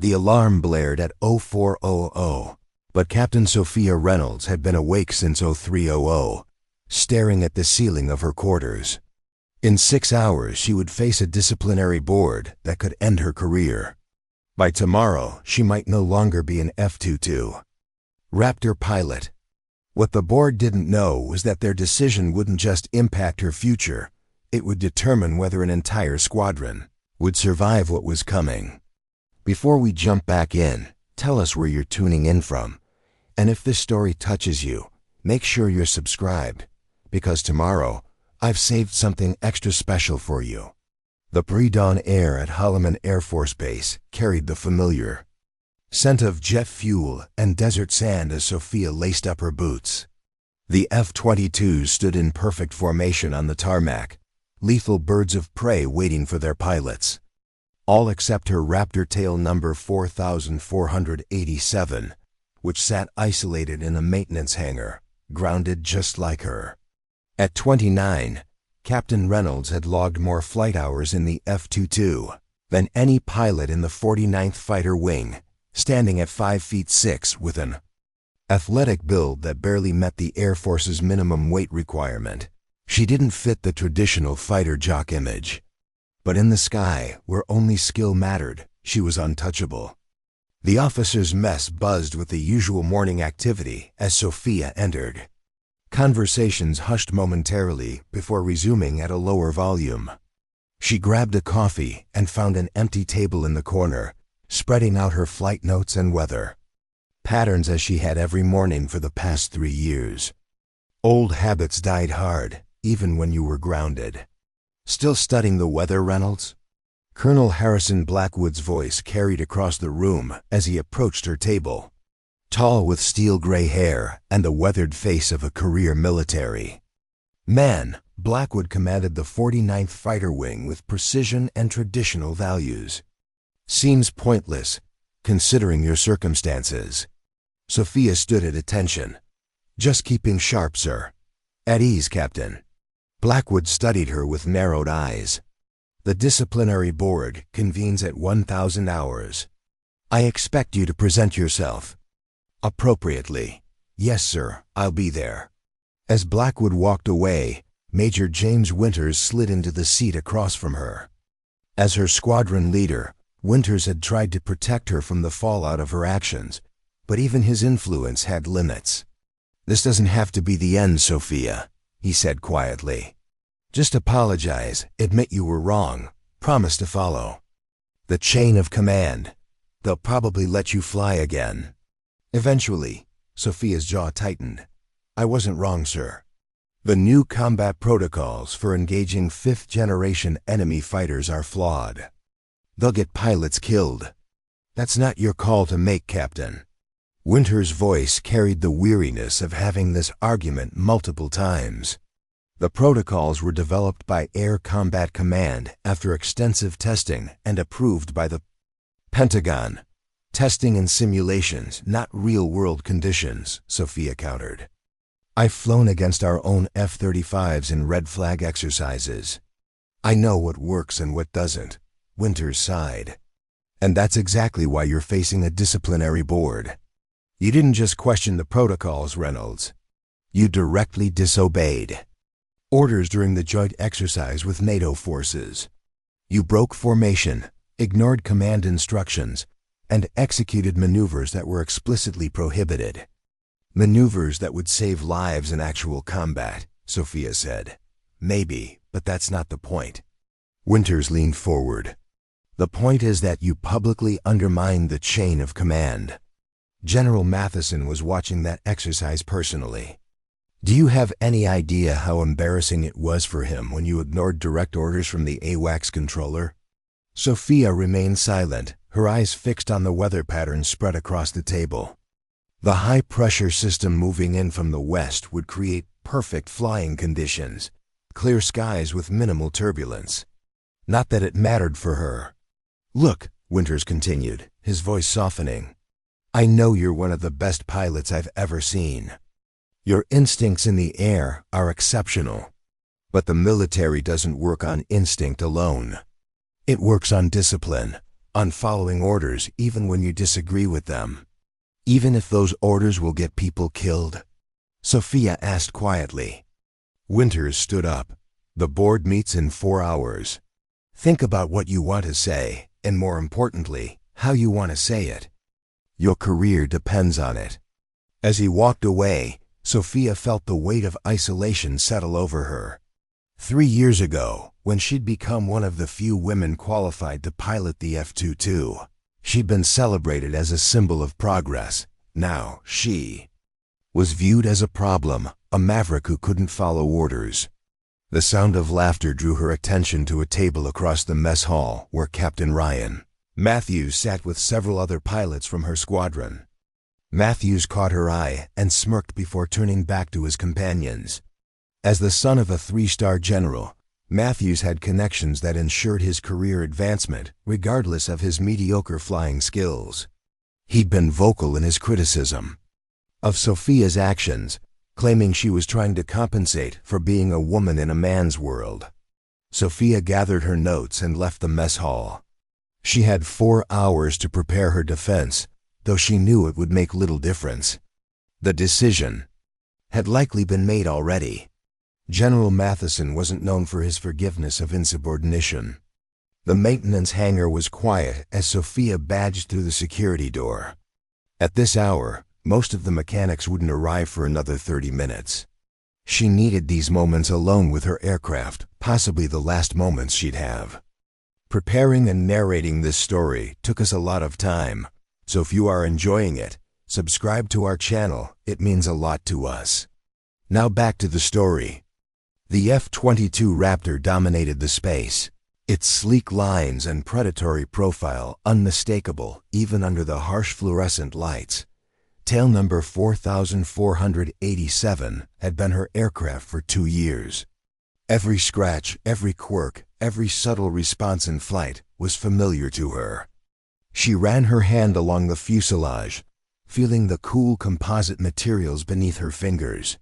The alarm blared at 0400, but Captain Sophia Reynolds had been awake since 0300, staring at the ceiling of her quarters. In 6 hours, she would face a disciplinary board that could end her career. By tomorrow, she might no longer be an F-22 Raptor pilot. What the board didn't know was that their decision wouldn't just impact her future, it would determine whether an entire squadron would survive what was coming. Before we jump back in, tell us where you're tuning in from. And if this story touches you, make sure you're subscribed, because tomorrow, I've saved something extra special for you. The pre-dawn air at Holloman Air Force Base carried the familiar scent of jet fuel and desert sand as Sophia laced up her boots. The F-22s stood in perfect formation on the tarmac, lethal birds of prey waiting for their pilots. All except her Raptor tail number 4487, which sat isolated in a maintenance hangar, grounded just like her. At 29, Captain Reynolds had logged more flight hours in the F-22 than any pilot in the 49th Fighter Wing, standing at 5'6" with an athletic build that barely met the Air Force's minimum weight requirement. She didn't fit the traditional fighter jock image. But in the sky, where only skill mattered, she was untouchable. The officers' mess buzzed with the usual morning activity as Sophia entered. Conversations hushed momentarily before resuming at a lower volume. She grabbed a coffee and found an empty table in the corner, spreading out her flight notes and weather patterns as she had every morning for the past 3 years. Old habits died hard, even when you were grounded. Still studying the weather, Reynolds? Colonel Harrison Blackwood's voice carried across the room as he approached her table, tall with steel gray hair and the weathered face of a career military man. Blackwood commanded the 49th Fighter Wing with precision and traditional values. Seems pointless, considering your circumstances. Sophia stood at attention. Just keeping sharp, sir. At ease, Captain. Blackwood studied her with narrowed eyes. The disciplinary board convenes at 1,000 hours. I expect you to present yourself appropriately. Yes, sir, I'll be there. As Blackwood walked away, Major James Winters slid into the seat across from her. As her squadron leader, Winters had tried to protect her from the fallout of her actions, but even his influence had limits. This doesn't have to be the end, Sophia, he said quietly. Just apologize, admit you were wrong, promise to follow the chain of command. They'll probably let you fly again. Eventually, Sophia's jaw tightened. I wasn't wrong, sir. The new combat protocols for engaging 5th-generation enemy fighters are flawed. They'll get pilots killed. That's not your call to make, Captain. Winter's voice carried the weariness of having this argument multiple times. The protocols were developed by Air Combat Command after extensive testing and approved by the Pentagon. Testing and simulations, not real-world conditions, Sophia countered. I've flown against our own F-35s in red flag exercises. I know what works and what doesn't. Winters sighed. And that's exactly why you're facing a disciplinary board. You didn't just question the protocols, Reynolds. You directly disobeyed orders during the joint exercise with NATO forces. You broke formation, ignored command instructions, and executed maneuvers that were explicitly prohibited. Maneuvers that would save lives in actual combat, Sophia said. Maybe, but that's not the point. Winters leaned forward. The point is that you publicly undermined the chain of command. General Matheson was watching that exercise personally. Do you have any idea how embarrassing it was for him when you ignored direct orders from the AWACS controller? Sophia remained silent, her eyes fixed on the weather patterns spread across the table. The high-pressure system moving in from the west would create perfect flying conditions, clear skies with minimal turbulence. Not that it mattered for her. Look, Winters continued, his voice softening. I know you're one of the best pilots I've ever seen. Your instincts in the air are exceptional. But the military doesn't work on instinct alone. It works on discipline, on following orders even when you disagree with them. Even if those orders will get people killed? Sophia asked quietly. Winters stood up. The board meets in 4 hours. Think about what you want to say, and more importantly, how you want to say it. Your career depends on it. As he walked away, Sophia felt the weight of isolation settle over her. 3 years ago, when she'd become one of the few women qualified to pilot the F-22, she'd been celebrated as a symbol of progress. Now she was viewed as a problem, a maverick who couldn't follow orders. The sound of laughter drew her attention to a table across the mess hall where Captain Ryan Matthews sat with several other pilots from her squadron. Matthews caught her eye and smirked before turning back to his companions. As the son of a 3-star general, Matthews had connections that ensured his career advancement regardless of his mediocre flying skills. He'd been vocal in his criticism of Sophia's actions, claiming she was trying to compensate for being a woman in a man's world. Sophia gathered her notes and left the mess hall. She had 4 hours to prepare her defense, though she knew it would make little difference. The decision had likely been made already. General Matheson wasn't known for his forgiveness of insubordination. The maintenance hangar was quiet as Sophia badged through the security door. At this hour, most of the mechanics wouldn't arrive for another 30 minutes. She needed these moments alone with her aircraft, possibly the last moments she'd have. Preparing and narrating this story took us a lot of time, so if you are enjoying it, subscribe to our channel, it means a lot to us. Now back to the story. The F-22 Raptor dominated the space, its sleek lines and predatory profile unmistakable even under the harsh fluorescent lights. Tail number 4487 had been her aircraft for 2 years. Every scratch, every quirk, every subtle response in flight was familiar to her. She ran her hand along the fuselage, feeling the cool composite materials beneath her fingers.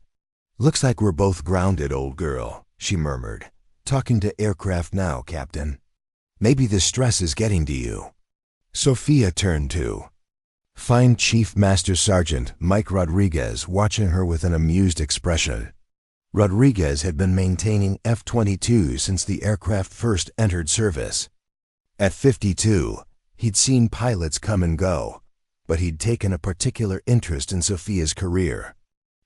Looks like we're both grounded, old girl, she murmured. Talking to aircraft now, Captain. Maybe the stress is getting to you. Sophia turned to find Chief Master Sergeant Mike Rodriguez watching her with an amused expression. Rodriguez had been maintaining F-22 since the aircraft first entered service. At 52, he'd seen pilots come and go, but he'd taken a particular interest in Sophia's career.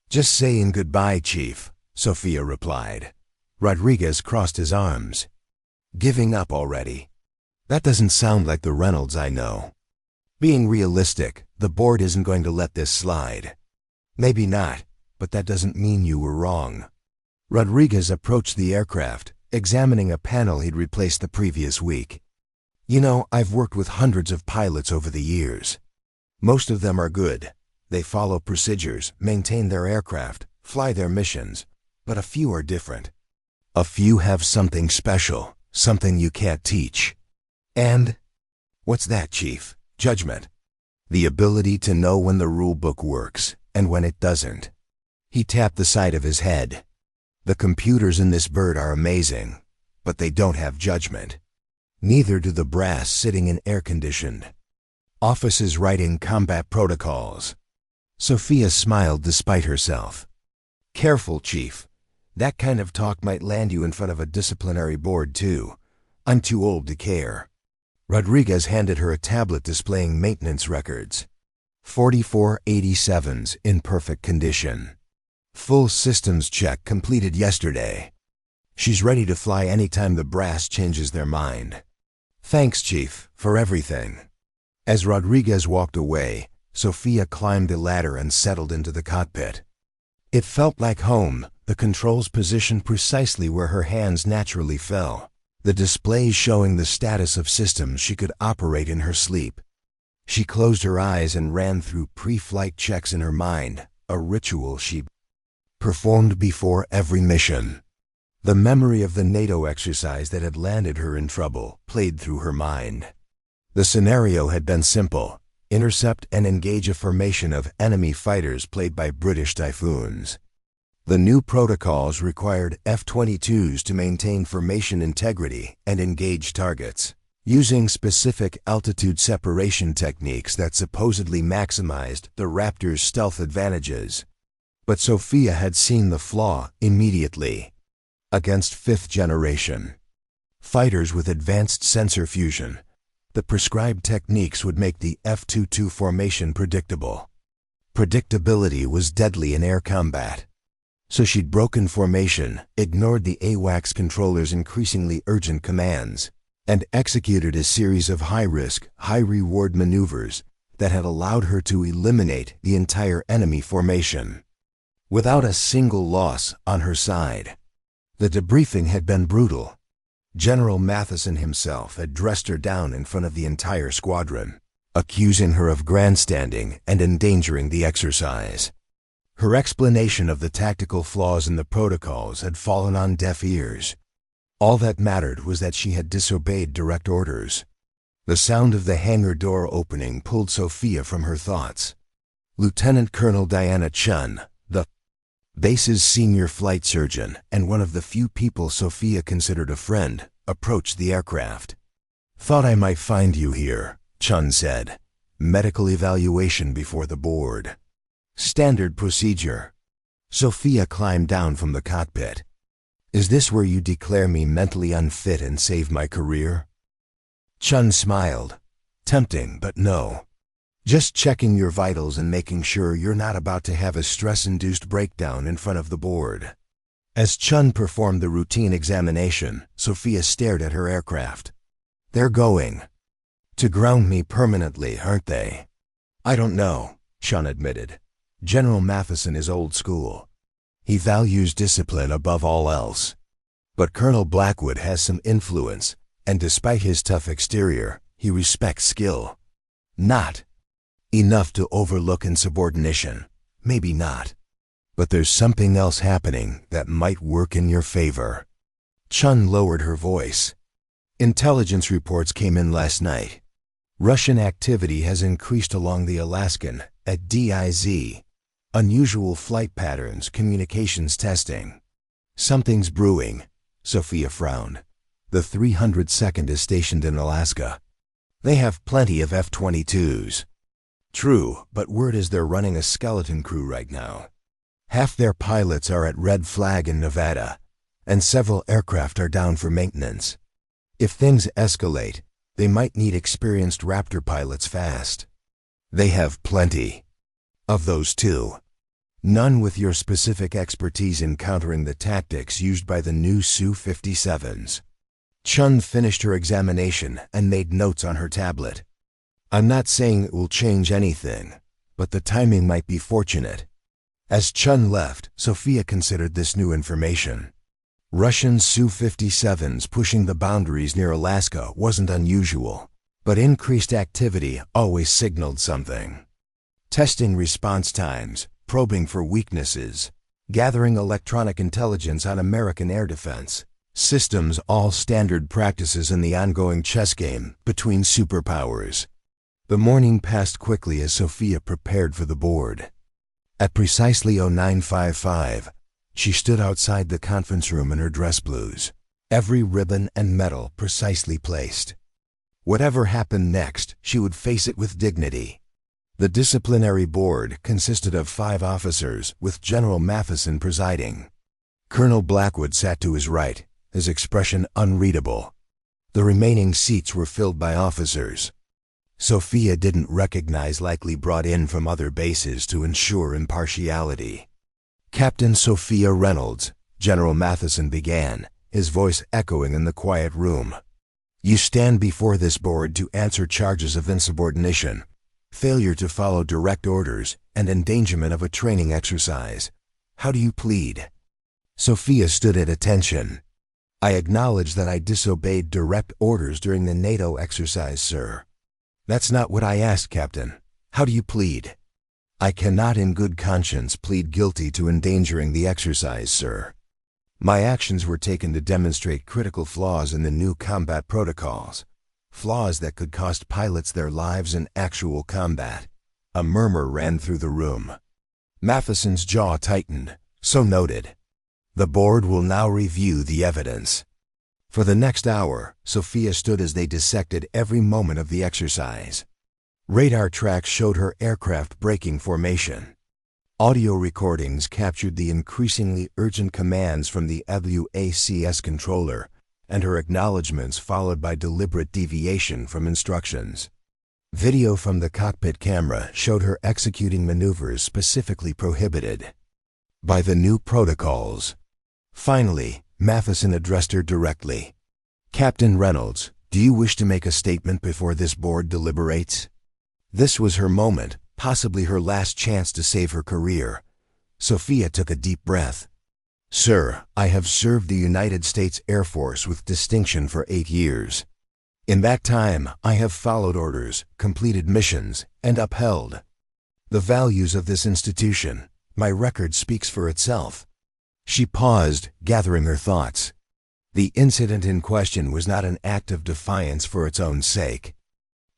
Just saying goodbye, Chief, Sophia replied. Rodriguez crossed his arms. Giving up already? That doesn't sound like the Reynolds I know. Being realistic, the board isn't going to let this slide. Maybe not, but that doesn't mean you were wrong. Rodriguez approached the aircraft, examining a panel he'd replaced the previous week. You know, I've worked with hundreds of pilots over the years. Most of them are good. They follow procedures, maintain their aircraft, fly their missions, but a few are different. A few have something special, something you can't teach. And? What's that, Chief? Judgment. The ability to know when the rule book works and when it doesn't. He tapped the side of his head. The computers in this bird are amazing, but they don't have judgment. Neither do the brass sitting in air-conditioned offices writing combat protocols. Sophia smiled despite herself. Careful, Chief. That kind of talk might land you in front of a disciplinary board, too. I'm too old to care. Rodriguez handed her a tablet displaying maintenance records. 4487s in perfect condition. Full systems check completed yesterday. She's ready to fly anytime the brass changes their mind. Thanks, Chief, for everything. As Rodriguez walked away, Sophia climbed a ladder and settled into the cockpit. It felt like home, the controls positioned precisely where her hands naturally fell, the displays showing the status of systems she could operate in her sleep. She closed her eyes and ran through pre-flight checks in her mind, a ritual she performed before every mission. The memory of the NATO exercise that had landed her in trouble played through her mind. The scenario had been simple: intercept and engage a formation of enemy fighters played by British Typhoons. The new protocols required F-22s to maintain formation integrity and engage targets. using specific altitude separation techniques that supposedly maximized the Raptor's stealth advantages. But Sophia had seen the flaw immediately. Against fifth-generation fighters with advanced sensor fusion, the prescribed techniques would make the F-22 formation predictable. Predictability was deadly in air combat. So she'd broken formation, ignored the AWACS controller's increasingly urgent commands, and executed a series of high-risk, high-reward maneuvers that had allowed her to eliminate the entire enemy formation without a single loss on her side. The debriefing had been brutal. General Matheson himself had dressed her down in front of the entire squadron, accusing her of grandstanding and endangering the exercise. Her explanation of the tactical flaws in the protocols had fallen on deaf ears. All that mattered was that she had disobeyed direct orders. The sound of the hangar door opening pulled Sophia from her thoughts. Lieutenant Colonel Diana Chun, the base's senior flight surgeon and one of the few people Sophia considered a friend, approached the aircraft. "Thought I might find you here," Chun said. "Medical evaluation before the board." "Standard procedure." Sophia climbed down from the cockpit. "Is this where you declare me mentally unfit and save my career?" Chun smiled. "Tempting, but no. Just checking your vitals and making sure you're not about to have a stress-induced breakdown in front of the board." As Chun performed the routine examination, Sophia stared at her aircraft. "They're going to ground me permanently, aren't they?" "I don't know," Chun admitted. "General Matheson is old school. He values discipline above all else. But Colonel Blackwood has some influence, and despite his tough exterior, he respects skill. Not enough to overlook insubordination. Maybe not. But there's something else happening that might work in your favor." Chun lowered her voice. "Intelligence reports came in last night. Russian activity has increased along the Alaskan at DIZ. Unusual flight patterns, communications testing. Something's brewing." Sophia frowned. "The 302nd is stationed in Alaska. They have plenty of F-22s. True, but word is they're running a skeleton crew right now. Half their pilots are at Red Flag in Nevada, and several aircraft are down for maintenance. If things escalate, they might need experienced Raptor pilots fast. They have plenty of those too. None with your specific expertise in countering the tactics used by the new Su-57s." Chun finished her examination and made notes on her tablet. "I'm not saying it will change anything, but the timing might be fortunate." As Chun left, Sophia considered this new information. Russian Su-57s pushing the boundaries near Alaska wasn't unusual, but increased activity always signaled something. Testing response times, probing for weaknesses, gathering electronic intelligence on American air defense systems, all standard practices in the ongoing chess game between superpowers. The morning passed quickly as Sophia prepared for the board. At precisely 0955, she stood outside the conference room in her dress blues, every ribbon and medal precisely placed. Whatever happened next, she would face it with dignity. The disciplinary board consisted of 5 officers, with General Matheson presiding. Colonel Blackwood sat to his right, his expression unreadable. The remaining seats were filled by officers Sophia didn't recognize, likely brought in from other bases to ensure impartiality. "Captain Sophia Reynolds," General Matheson began, his voice echoing in the quiet room. "You stand before this board to answer charges of insubordination, failure to follow direct orders, and endangerment of a training exercise. How do you plead?" Sophia stood at attention. "I acknowledge that I disobeyed direct orders during the NATO exercise, sir." "That's not what I asked, Captain. How do you plead?" "I cannot in good conscience plead guilty to endangering the exercise, sir. My actions were taken to demonstrate critical flaws in the new combat protocols, flaws that could cost pilots their lives in actual combat." A murmur ran through the room. Matheson's jaw tightened. "So noted. The board will now review the evidence." For the next hour, Sophia stood as they dissected every moment of the exercise. Radar tracks showed her aircraft breaking formation. Audio recordings captured the increasingly urgent commands from the WACS controller, and her acknowledgments followed by deliberate deviation from instructions. Video from the cockpit camera showed her executing maneuvers specifically prohibited by the new protocols. Finally, Matheson addressed her directly. "Captain Reynolds, do you wish to make a statement before this board deliberates?" This was her moment, possibly her last chance to save her career. Sophia took a deep breath. "Sir, I have served the United States Air Force with distinction for 8 years. In that time, I have followed orders, completed missions, and upheld the values of this institution. My record speaks for itself." She paused, gathering her thoughts. The incident in question was not an act of defiance for its own sake.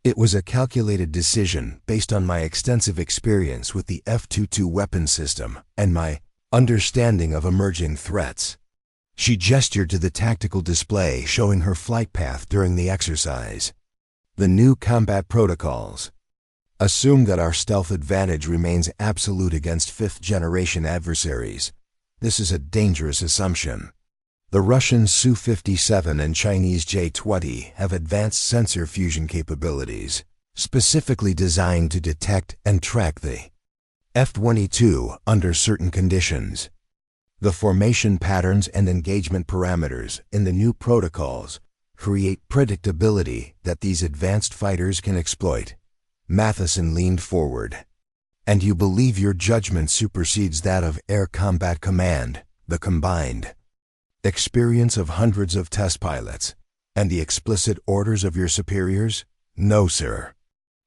It was a calculated decision based on my extensive experience with the F-22 weapon system and my understanding of emerging threats. She gestured to the tactical display showing her flight path during the exercise. "The new combat protocols assume that our stealth advantage remains absolute against fifth-generation adversaries. This is a dangerous assumption. The Russian Su-57 and Chinese J-20 have advanced sensor fusion capabilities, specifically designed to detect and track the F-22 under certain conditions. The formation patterns and engagement parameters in the new protocols create predictability that these advanced fighters can exploit." Matheson leaned forward. "And you believe your judgment supersedes that of Air Combat Command, the combined experience of hundreds of test pilots, and the explicit orders of your superiors?" "No, sir.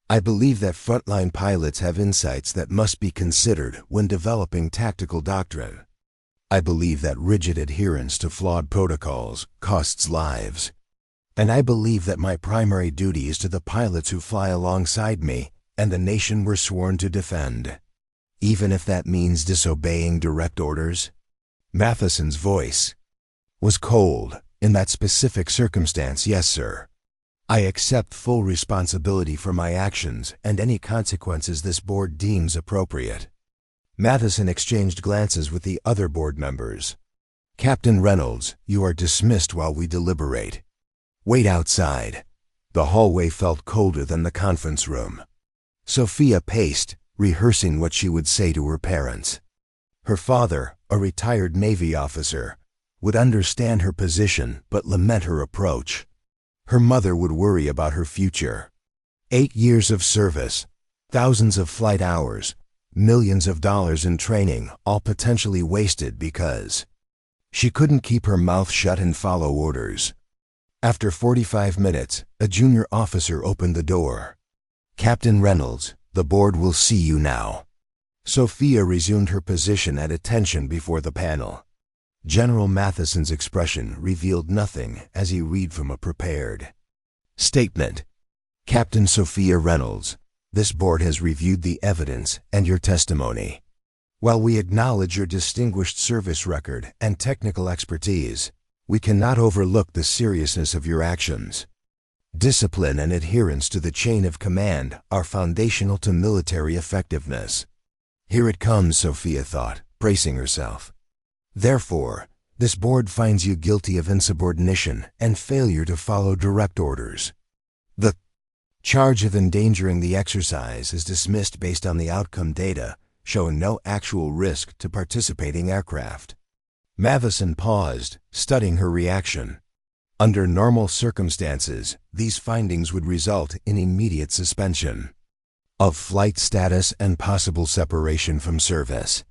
I believe that frontline pilots have insights that must be considered when developing tactical doctrine. I believe that rigid adherence to flawed protocols costs lives. And I believe that my primary duty is to the pilots who fly alongside me and the nation we're sworn to defend, even if that means disobeying direct orders." Matheson's voice was cold. "In that specific circumstance, yes, sir. I accept full responsibility for my actions and any consequences this board deems appropriate." Matheson exchanged glances with the other board members. "Captain Reynolds, you are dismissed while we deliberate. Wait outside." The hallway felt colder than the conference room. Sophia paced, rehearsing what she would say to her parents. Her father, a retired Navy officer, would understand her position but lament her approach. Her mother would worry about her future. 8 years of service, thousands of flight hours, millions of dollars in training, all potentially wasted because she couldn't keep her mouth shut and follow orders. After 45 minutes, a junior officer opened the door. "Captain Reynolds, the board will see you now." Sophia resumed her position at attention before the panel. General Matheson's expression revealed nothing as he read from a prepared statement. "Captain Sophia Reynolds, this board has reviewed the evidence and your testimony. While we acknowledge your distinguished service record and technical expertise, we cannot overlook the seriousness of your actions. Discipline and adherence to the chain of command are foundational to military effectiveness." Here it comes, Sophia thought, bracing herself. "Therefore, this board finds you guilty of insubordination and failure to follow direct orders. The charge of endangering the exercise is dismissed based on the outcome data, showing no actual risk to participating aircraft." Matheson paused, studying her reaction. Under normal circumstances, these findings would result in immediate suspension of flight status and possible separation from service.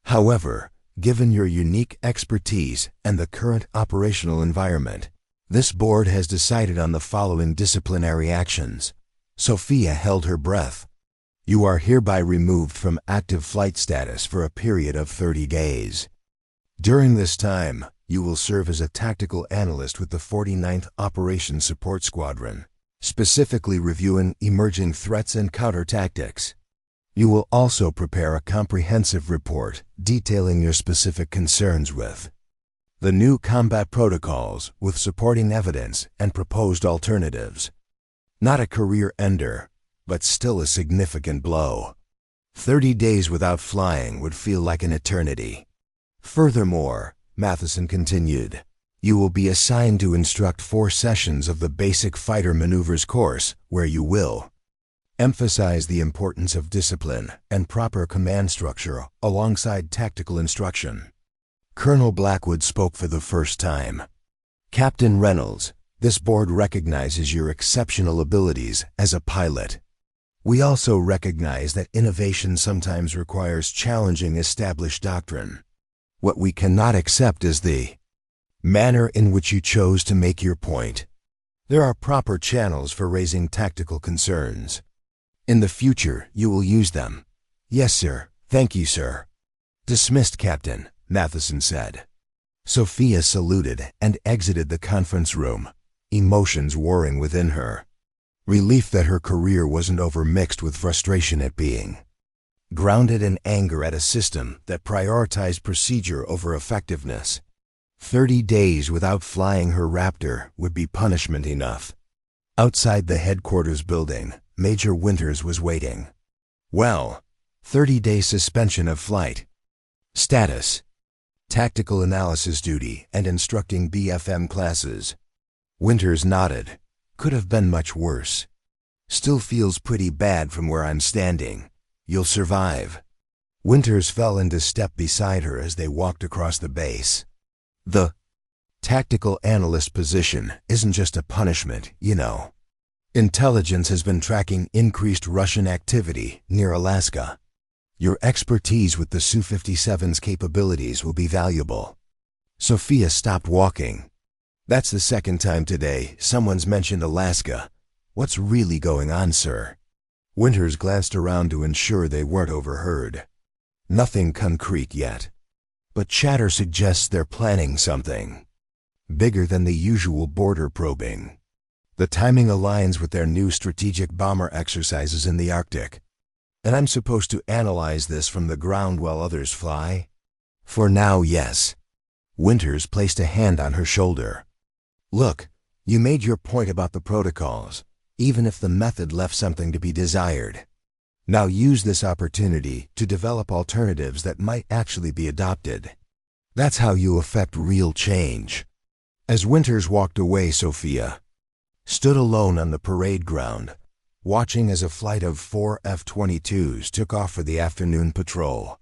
However, given your unique expertise and the current operational environment, this board has decided on the following disciplinary actions. Sophia held her breath. "You are hereby removed from active flight status for a period of 30 days. During this time, you will serve as a tactical analyst with the 49th Operations Support Squadron, specifically reviewing emerging threats and counter-tactics. You will also prepare a comprehensive report detailing your specific concerns with The new combat protocols with supporting evidence and proposed alternatives. Not a career ender, but still a significant blow. 30 days without flying would feel like an eternity. Furthermore, Matheson continued, you will be assigned to instruct 4 sessions of the basic fighter maneuvers course where you will emphasize the importance of discipline and proper command structure alongside tactical instruction. Colonel Blackwood spoke for the first time. Captain Reynolds, this board recognizes your exceptional abilities as a pilot. We also recognize that innovation sometimes requires challenging established doctrine. What we cannot accept is the manner in which you chose to make your point. There are proper channels for raising tactical concerns. In the future, you will use them. Yes, sir. Thank you, sir. Dismissed, Captain, Matheson said. Sophia saluted and exited the conference room, emotions warring within her. Relief that her career wasn't over mixed with frustration at being grounded and anger at a system that prioritized procedure over effectiveness. 30 days without flying her Raptor would be punishment enough. Outside the headquarters building, Major Winters was waiting. Well, 30-day suspension of flight. Status: tactical analysis duty and instructing BFM classes. Winters nodded. Could have been much worse. Still feels pretty bad from where I'm standing. You'll survive. Winters fell into step beside her as they walked across the base. The tactical analyst position isn't just a punishment, you know. Intelligence has been tracking increased Russian activity near Alaska. Your expertise with the Su-57's capabilities will be valuable. Sophia stopped walking. That's the second time today someone's mentioned Alaska. What's really going on, sir? Winters glanced around to ensure they weren't overheard. Nothing concrete yet, but chatter suggests they're planning something bigger than the usual border probing. The timing aligns with their new strategic bomber exercises in the Arctic. And I'm supposed to analyze this from the ground while others fly? For now, yes. Winters placed a hand on her shoulder. Look, you made your point about the protocols, even if the method left something to be desired. Now use this opportunity to develop alternatives that might actually be adopted. That's how you affect real change. As Winters walked away, Sophia stood alone on the parade ground, watching as a flight of 4 F-22s took off for the afternoon patrol.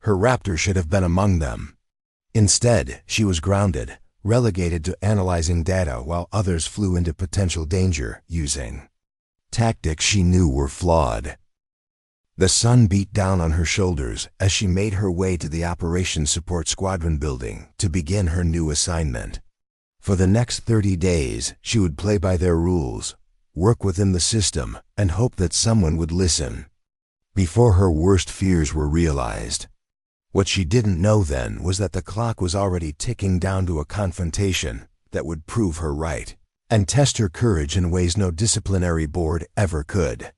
Her Raptor should have been among them. Instead, she was grounded, relegated to analyzing data while others flew into potential danger using tactics she knew were flawed. The sun beat down on her shoulders as she made her way to the Operations Support Squadron building to begin her new assignment. For the next 30 days, she would play by their rules, work within the system, and hope that someone would listen. Before her worst fears were realized. What she didn't know then was that the clock was already ticking down to a confrontation that would prove her right and test her courage in ways no disciplinary board ever could.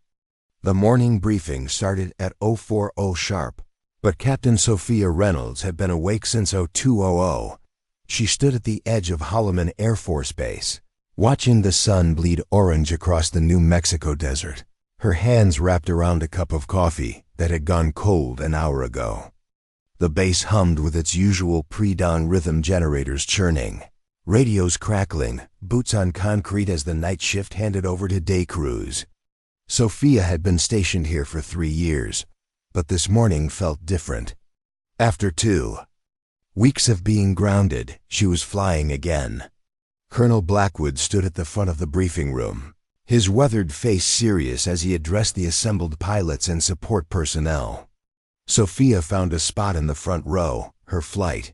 The morning briefing started at 04:00 sharp, but Captain Sophia Reynolds had been awake since 02:00. She stood at the edge of Holloman Air Force Base, watching the sun bleed orange across the New Mexico desert, her hands wrapped around a cup of coffee that had gone cold an hour ago. The base hummed with its usual pre-dawn rhythm generators churning, radios crackling, boots on concrete as the night shift handed over to day crews. Sophia had been stationed here for 3 years, but this morning felt different. After 2 weeks of being grounded, she was flying again. Colonel Blackwood stood at the front of the briefing room, his weathered face serious as he addressed the assembled pilots and support personnel. Sophia found a spot in the front row, her flight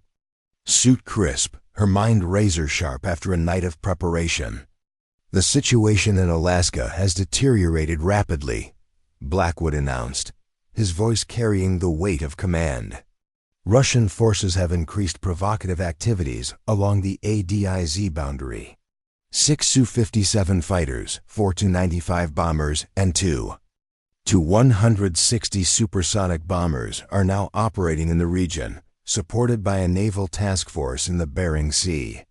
suit crisp, her mind razor-sharp after a night of preparation. The situation in Alaska has deteriorated rapidly, Blackwood announced, his voice carrying the weight of command. Russian forces have increased provocative activities along the ADIZ boundary. 6 Su-57 fighters, 4 Tu-95 bombers, and 2 Tu-160 supersonic bombers are now operating in the region, supported by a naval task force in the Bering Sea.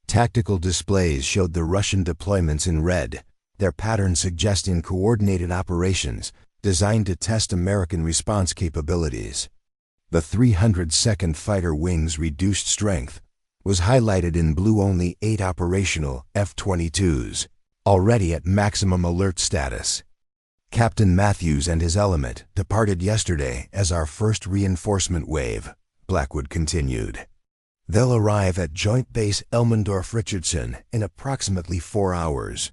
Tactical displays showed the Russian deployments in red, their pattern suggesting coordinated operations designed to test American response capabilities. The 302nd Fighter Wing's reduced strength was highlighted in blue. Only 8 operational F-22s, already at maximum alert status. Captain Matthews and his element departed yesterday as our first reinforcement wave, Blackwood continued. They'll arrive at Joint Base Elmendorf-Richardson in approximately 4 hours.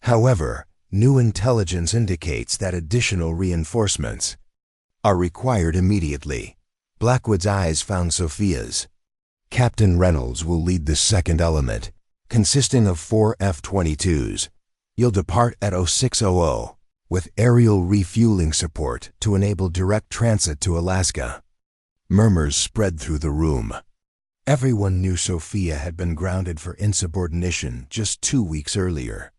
However, new intelligence indicates that additional reinforcements are required immediately. Blackwood's eyes found Sophia's. Captain Reynolds will lead the second element, consisting of 4 F-22s. You'll depart at 0600, with aerial refueling support to enable direct transit to Alaska. Murmurs spread through the room. Everyone knew Sophia had been grounded for insubordination just 2 weeks earlier.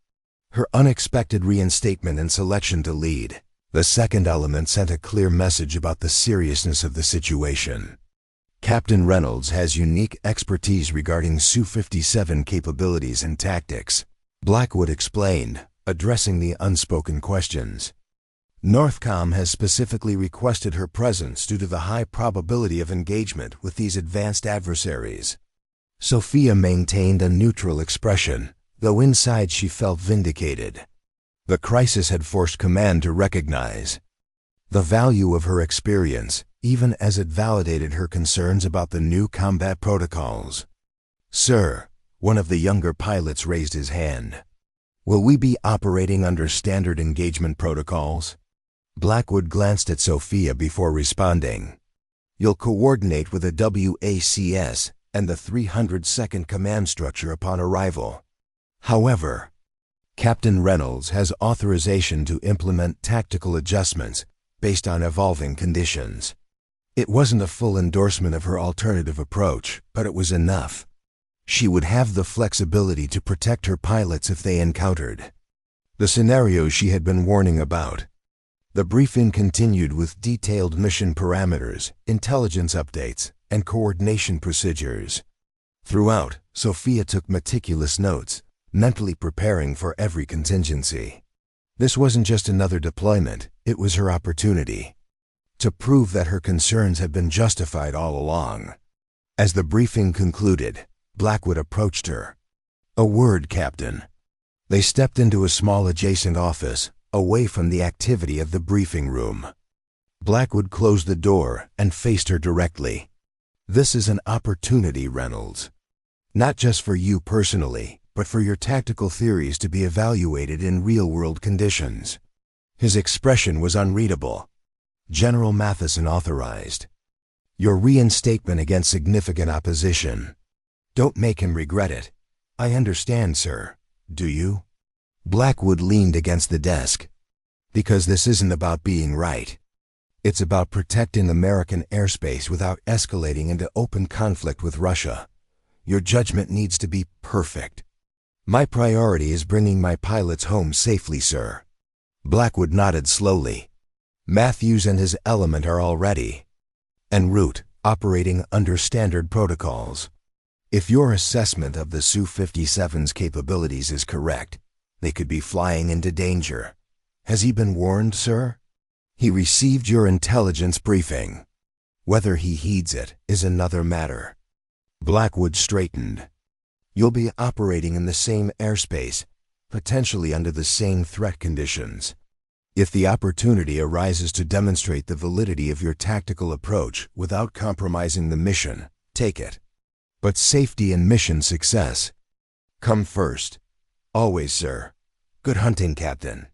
Her unexpected reinstatement and selection to lead the second element sent a clear message about the seriousness of the situation. Captain Reynolds has unique expertise regarding Su-57 capabilities and tactics, Blackwood explained, addressing the unspoken questions. Northcom has specifically requested her presence due to the high probability of engagement with these advanced adversaries. Sophia maintained a neutral expression, though inside she felt vindicated. The crisis had forced command to recognize the value of her experience, even as it validated her concerns about the new combat protocols. "Sir," one of the younger pilots raised his hand. "Will we be operating under standard engagement protocols?" Blackwood glanced at Sophia before responding. "You'll coordinate with the WACS and the 302nd Command Structure upon arrival. However, Captain Reynolds has authorization to implement tactical adjustments based on evolving conditions." It wasn't a full endorsement of her alternative approach, but it was enough. She would have the flexibility to protect her pilots if they encountered the scenarios she had been warning about. The briefing continued with detailed mission parameters, intelligence updates, and coordination procedures. Throughout, Sophia took meticulous notes, mentally preparing for every contingency. This wasn't just another deployment, it was her opportunity to prove that her concerns had been justified all along. As the briefing concluded, Blackwood approached her. "A word, Captain." They stepped into a small adjacent office, away from the activity of the briefing room. Blackwood closed the door and faced her directly. "This is an opportunity, Reynolds. Not just for you personally, but for your tactical theories to be evaluated in real-world conditions." His expression was unreadable. General Matheson authorized your reinstatement against significant opposition. Don't make him regret it. "I understand, sir. Do you?" Blackwood leaned against the desk. "Because this isn't about being right. It's about protecting American airspace without escalating into open conflict with Russia. Your judgment needs to be perfect." "My priority is bringing my pilots home safely, sir." Blackwood nodded slowly. "Matthews and his element are already en route, operating under standard protocols. If your assessment of the Su-57's capabilities is correct, they could be flying into danger. Has he been warned, sir?" "He received your intelligence briefing. Whether he heeds it is another matter." Blackwood straightened. "You'll be operating in the same airspace, potentially under the same threat conditions. If the opportunity arises to demonstrate the validity of your tactical approach without compromising the mission, take it. But safety and mission success come first." "Always, sir." "Good hunting, Captain."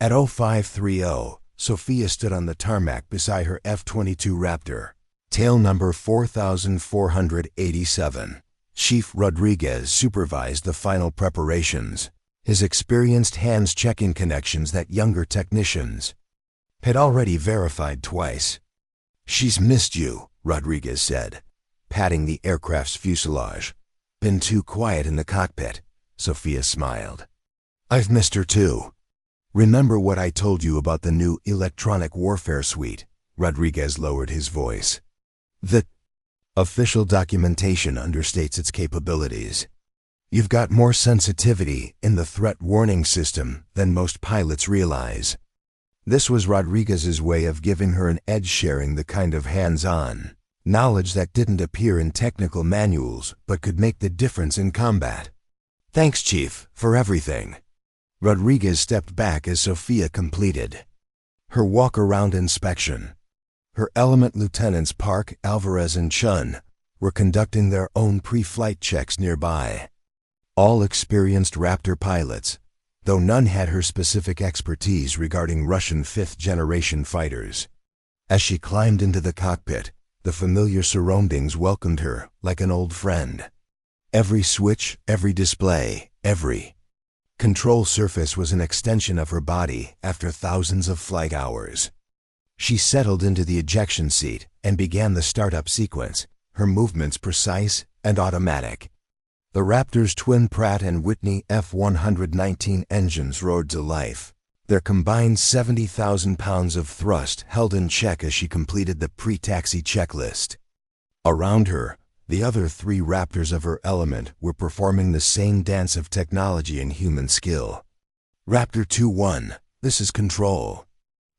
At 0530, Sophia stood on the tarmac beside her F-22 Raptor, tail number 4487. Chief Rodriguez supervised the final preparations, his experienced hands checking connections that younger technicians had already verified twice. "She's missed you," Rodriguez said, patting the aircraft's fuselage. "Been too quiet in the cockpit." Sophia smiled. "I've missed her too." "Remember what I told you about the new electronic warfare suite?" Rodriguez lowered his voice. Official documentation understates its capabilities. You've got more sensitivity in the threat warning system than most pilots realize. This was Rodriguez's way of giving her an edge, sharing the kind of hands-on knowledge that didn't appear in technical manuals but could make the difference in combat. Thanks, Chief, for everything. Rodriguez stepped back as Sophia completed her walk-around inspection. Her element lieutenants Park, Alvarez, and Chun were conducting their own pre-flight checks nearby. All experienced Raptor pilots, though none had her specific expertise regarding Russian fifth-generation fighters. As she climbed into the cockpit, the familiar surroundings welcomed her like an old friend. Every switch, every display, every control surface was an extension of her body after thousands of flight hours. She settled into the ejection seat and began the startup sequence, her movements precise and automatic. The Raptor's twin Pratt & Whitney F-119 engines roared to life, their combined 70,000 pounds of thrust held in check as she completed the pre-taxi checklist. Around her, the other three Raptors of her element were performing the same dance of technology and human skill. Raptor 2-1, this is Control.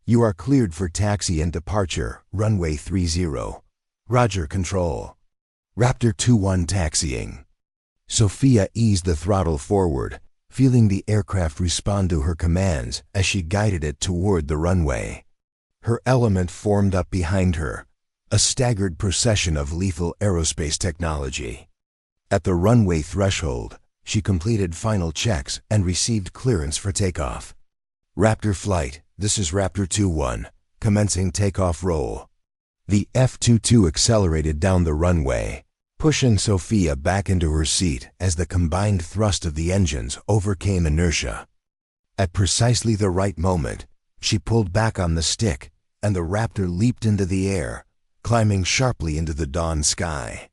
You are cleared for taxi and departure, runway 30. Roger, Control. Raptor 2-1 taxiing. Sophia eased the throttle forward, feeling the aircraft respond to her commands as she guided it toward the runway. Her element formed up behind her, a staggered procession of lethal aerospace technology. At the runway threshold, she completed final checks and received clearance for takeoff. Raptor flight, this is Raptor 2-1, commencing takeoff roll. The F-22 accelerated down the runway, pushing Sophia back into her seat as the combined thrust of the engines overcame inertia. At precisely the right moment, she pulled back on the stick, and the Raptor leaped into the air, climbing sharply into the dawn sky.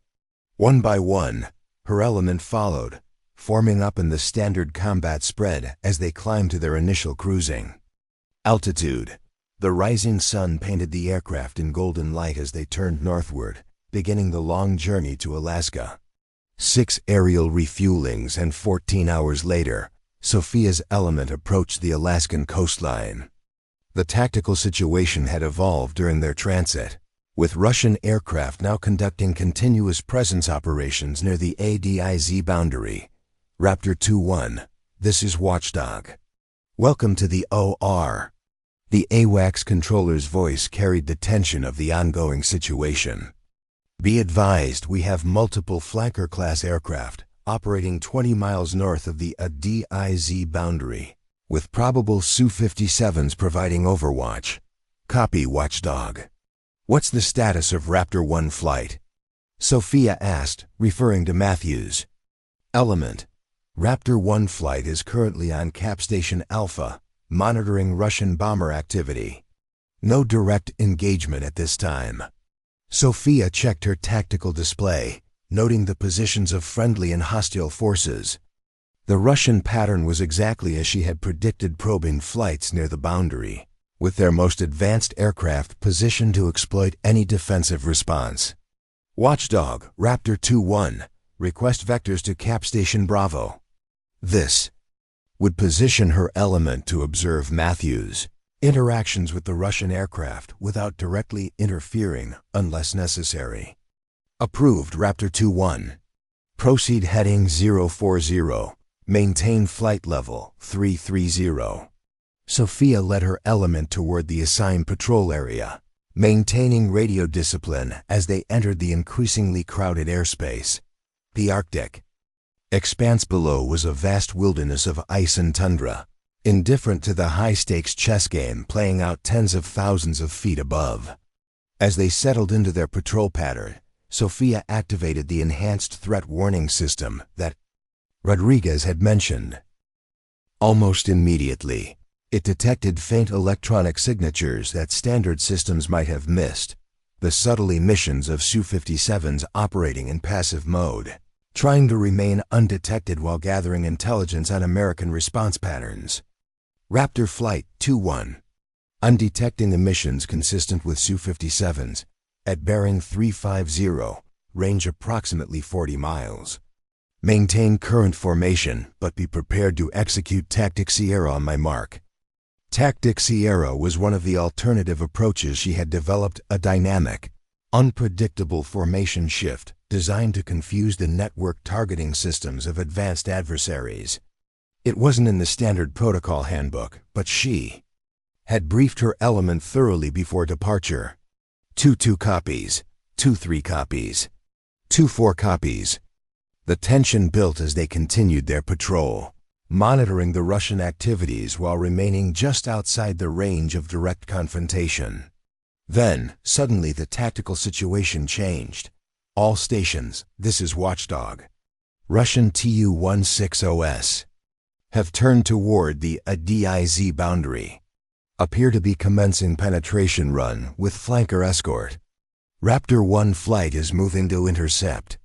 One by one, her element followed, forming up in the standard combat spread as they climbed to their initial cruising altitude. The rising sun painted the aircraft in golden light as they turned northward, beginning the long journey to Alaska. 6 aerial refuelings and 14 hours later, Sophia's element approached the Alaskan coastline. The tactical situation had evolved during their transit, with Russian aircraft now conducting continuous presence operations near the ADIZ boundary. Raptor 2-1, this is Watchdog. Welcome to the OR. The AWACS controller's voice carried the tension of the ongoing situation. Be advised, we have multiple flanker-class aircraft operating 20 miles north of the ADIZ boundary, with probable Su-57s providing overwatch. Copy, Watchdog. What's the status of Raptor 1 flight? Sophia asked, referring to Matthews. Element. Raptor 1 flight is currently on Cap Station Alpha, monitoring Russian bomber activity. No direct engagement at this time. Sophia checked her tactical display, noting the positions of friendly and hostile forces. The Russian pattern was exactly as she had predicted, probing flights near the boundary, with their most advanced aircraft positioned to exploit any defensive response. Watchdog, Raptor 2-1, request vectors to Cap Station Bravo. This would position her element to observe Matthews' interactions with the Russian aircraft without directly interfering unless necessary. Approved, Raptor 2-1. Proceed heading 040. Maintain flight level 330. Sophia led her element toward the assigned patrol area, maintaining radio discipline as they entered the increasingly crowded airspace. The Arctic expanse below was a vast wilderness of ice and tundra, indifferent to the high-stakes chess game playing out tens of thousands of feet above. As they settled into their patrol pattern, Sophia activated the enhanced threat warning system that Rodriguez had mentioned. Almost immediately, it detected faint electronic signatures that standard systems might have missed, the subtle emissions of Su-57s operating in passive mode, trying to remain undetected while gathering intelligence on American response patterns. Raptor Flight 2-1. Undetecting emissions consistent with Su-57s, at bearing 350, range approximately 40 miles. Maintain current formation, but be prepared to execute Tactic Sierra on my mark. Tactic Sierra was one of the alternative approaches she had developed, a dynamic, unpredictable formation shift designed to confuse the network targeting systems of advanced adversaries. It wasn't in the standard protocol handbook, but she had briefed her element thoroughly before departure. 2-2 copies, 2-3 copies, 2-4 copies. The tension built as they continued their patrol, monitoring the Russian activities while remaining just outside the range of direct confrontation. Then, suddenly the tactical situation changed. All stations, this is Watchdog. Russian Tu-16OS have turned toward the ADIZ boundary. Appear to be commencing penetration run with flanker escort. Raptor 1 flight is moving to intercept.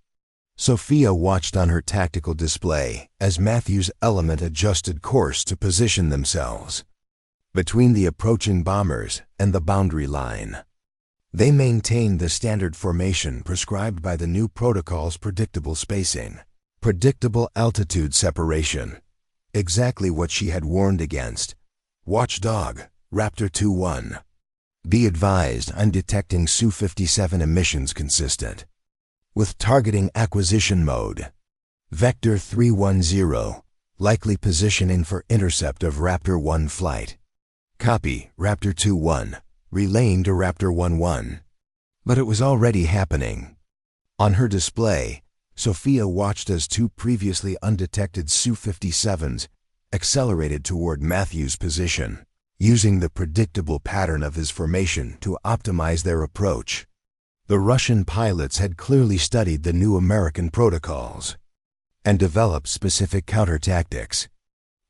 Sophia watched on her tactical display as Matthew's element adjusted course to position themselves between the approaching bombers and the boundary line. They maintained the standard formation prescribed by the new protocol's predictable spacing, predictable altitude separation, exactly what she had warned against. Watchdog, Raptor 2-1. Be advised, I'm detecting Su-57 emissions consistent with targeting acquisition mode. Vector 310, likely positioning for intercept of Raptor 1 flight. Copy, Raptor 2-1, relaying to Raptor 1-1. But it was already happening. On her display, Sophia watched as two previously undetected Su-57s accelerated toward Matthew's position, using the predictable pattern of his formation to optimize their approach. The Russian pilots had clearly studied the new American protocols and developed specific counter-tactics.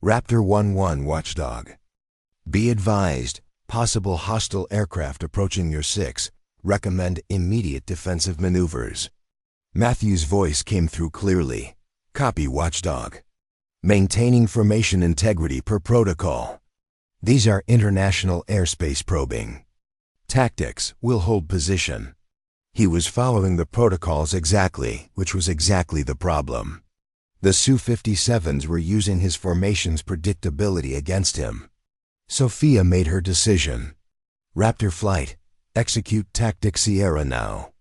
Raptor 1-1 Watchdog. Be advised, possible hostile aircraft approaching your 6. Recommend immediate defensive maneuvers. Matthew's voice came through clearly. Copy, Watchdog. Maintaining formation integrity per protocol. These are international airspace probing tactics. Will hold position. He was following the protocols exactly, which was exactly the problem. The Su-57s were using his formation's predictability against him. Sophia made her decision. Raptor flight, execute Tactic Sierra now.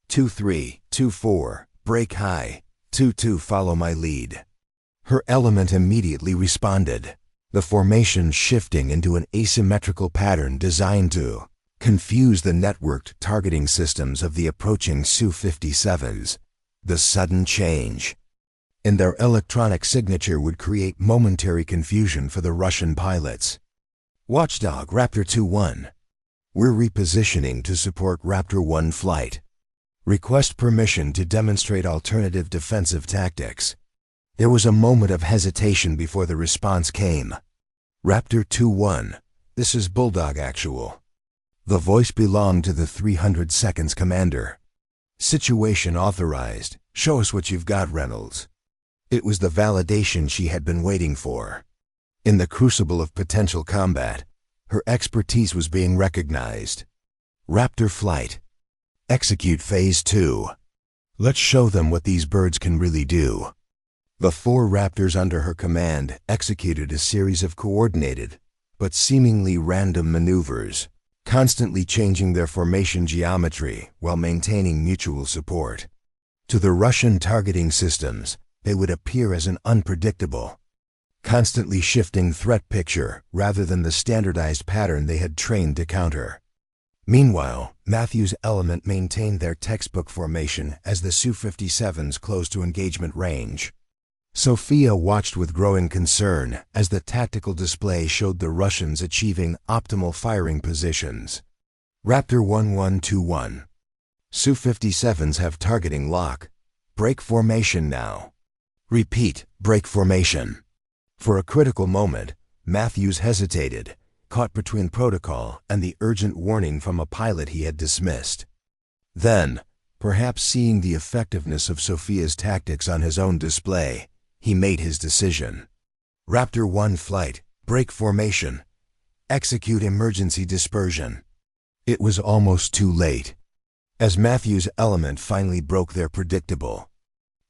2-3, 2-4, break high, 2-2 follow my lead. Her element immediately responded, the formation shifting into an asymmetrical pattern designed to confuse the networked targeting systems of the approaching Su-57s. The sudden change in their electronic signature would create momentary confusion for the Russian pilots. Watchdog Raptor 2-1. We're repositioning to support Raptor 1 flight. Request permission to demonstrate alternative defensive tactics. There was a moment of hesitation before the response came. Raptor 2-1. This is Bulldog Actual. The voice belonged to the 300 seconds commander. Situation authorized. Show us what you've got, Reynolds. It was the validation she had been waiting for. In the crucible of potential combat, her expertise was being recognized. Raptor flight. Execute Phase 2. Let's show them what these birds can really do. The 4 Raptors under her command executed a series of coordinated, but seemingly random maneuvers, constantly changing their formation geometry while maintaining mutual support. To the Russian targeting systems, they would appear as an unpredictable, constantly shifting threat picture rather than the standardized pattern they had trained to counter. Meanwhile, Matthew's element maintained their textbook formation as the Su-57s closed to engagement range. Sophia watched with growing concern as the tactical display showed the Russians achieving optimal firing positions. Raptor 1-1-2-1. Su-57s have targeting lock. Break formation now. Repeat, break formation. For a critical moment, Matthews hesitated, caught between protocol and the urgent warning from a pilot he had dismissed. Then, perhaps seeing the effectiveness of Sophia's tactics on his own display, he made his decision. Raptor 1 flight, break formation. Execute emergency dispersion. It was almost too late. As Matthew's element finally broke their predictable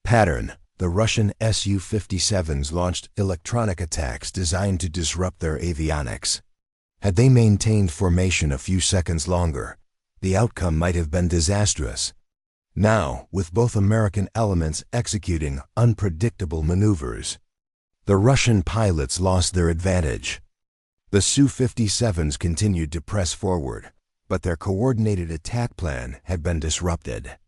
pattern, the Russian Su-57s launched electronic attacks designed to disrupt their avionics. Had they maintained formation a few seconds longer, the outcome might have been disastrous. Now, with both American elements executing unpredictable maneuvers, the Russian pilots lost their advantage. The Su-57s continued to press forward, but their coordinated attack plan had been disrupted.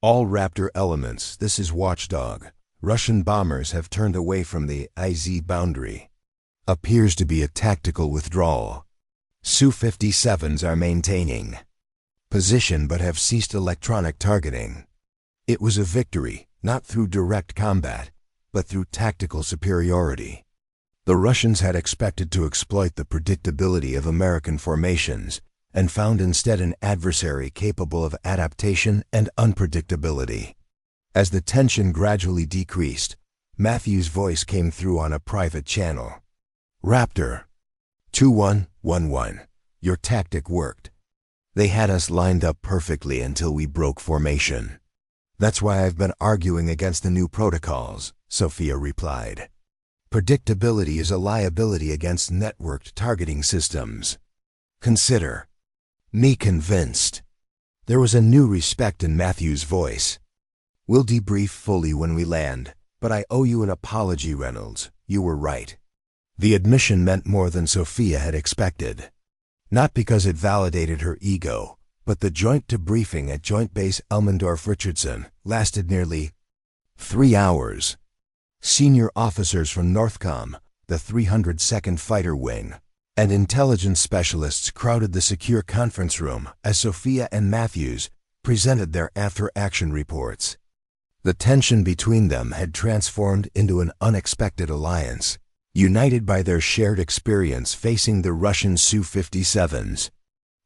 All Raptor elements, this is Watchdog. Russian bombers have turned away from the IZ boundary. Appears to be a tactical withdrawal. Su-57s are maintaining position but have ceased electronic targeting. It was a victory, not through direct combat, but through tactical superiority. The Russians had expected to exploit the predictability of American formations and found instead an adversary capable of adaptation and unpredictability. As the tension gradually decreased, Matthew's voice came through on a private channel. Raptor 2111, your tactic worked. They had us lined up perfectly until we broke formation. That's why I've been arguing against the new protocols, Sophia replied. Predictability is a liability against networked targeting systems. Consider me convinced. There was a new respect in Matthew's voice. We'll debrief fully when we land, but I owe you an apology, Reynolds. You were right. The admission meant more than Sophia had expected. Not because it validated her ego, but the joint debriefing at Joint Base Elmendorf-Richardson lasted nearly 3 hours. Senior officers from Northcom, the 302nd Fighter Wing, and intelligence specialists crowded the secure conference room as Sophia and Matthews presented their after-action reports. The tension between them had transformed into an unexpected alliance, united by their shared experience facing the Russian Su-57s.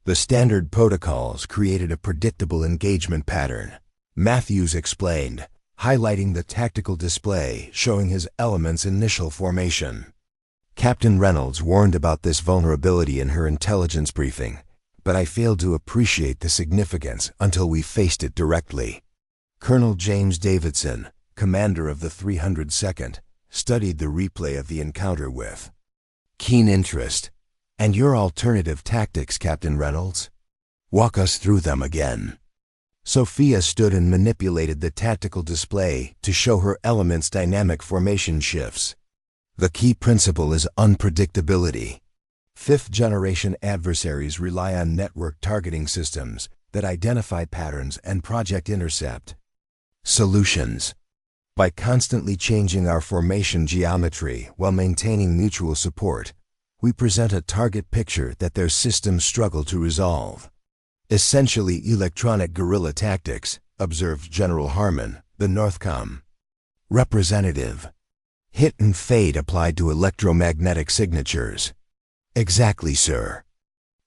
The standard protocols created a predictable engagement pattern, Matthews explained, highlighting the tactical display showing his element's initial formation. Captain Reynolds warned about this vulnerability in her intelligence briefing, but I failed to appreciate the significance until we faced it directly. Colonel James Davidson, commander of the 302nd, studied the replay of the encounter with keen interest. And your alternative tactics, Captain Reynolds? Walk us through them again. Sophia stood and manipulated the tactical display to show her element's dynamic formation shifts. The key principle is unpredictability. Fifth-generation adversaries rely on network targeting systems that identify patterns and project intercept solutions. By constantly changing our formation geometry while maintaining mutual support, we present a target picture that their systems struggle to resolve. Essentially electronic guerrilla tactics, observed General Harmon, the Northcom representative. Hit and fade applied to electromagnetic signatures. Exactly, sir.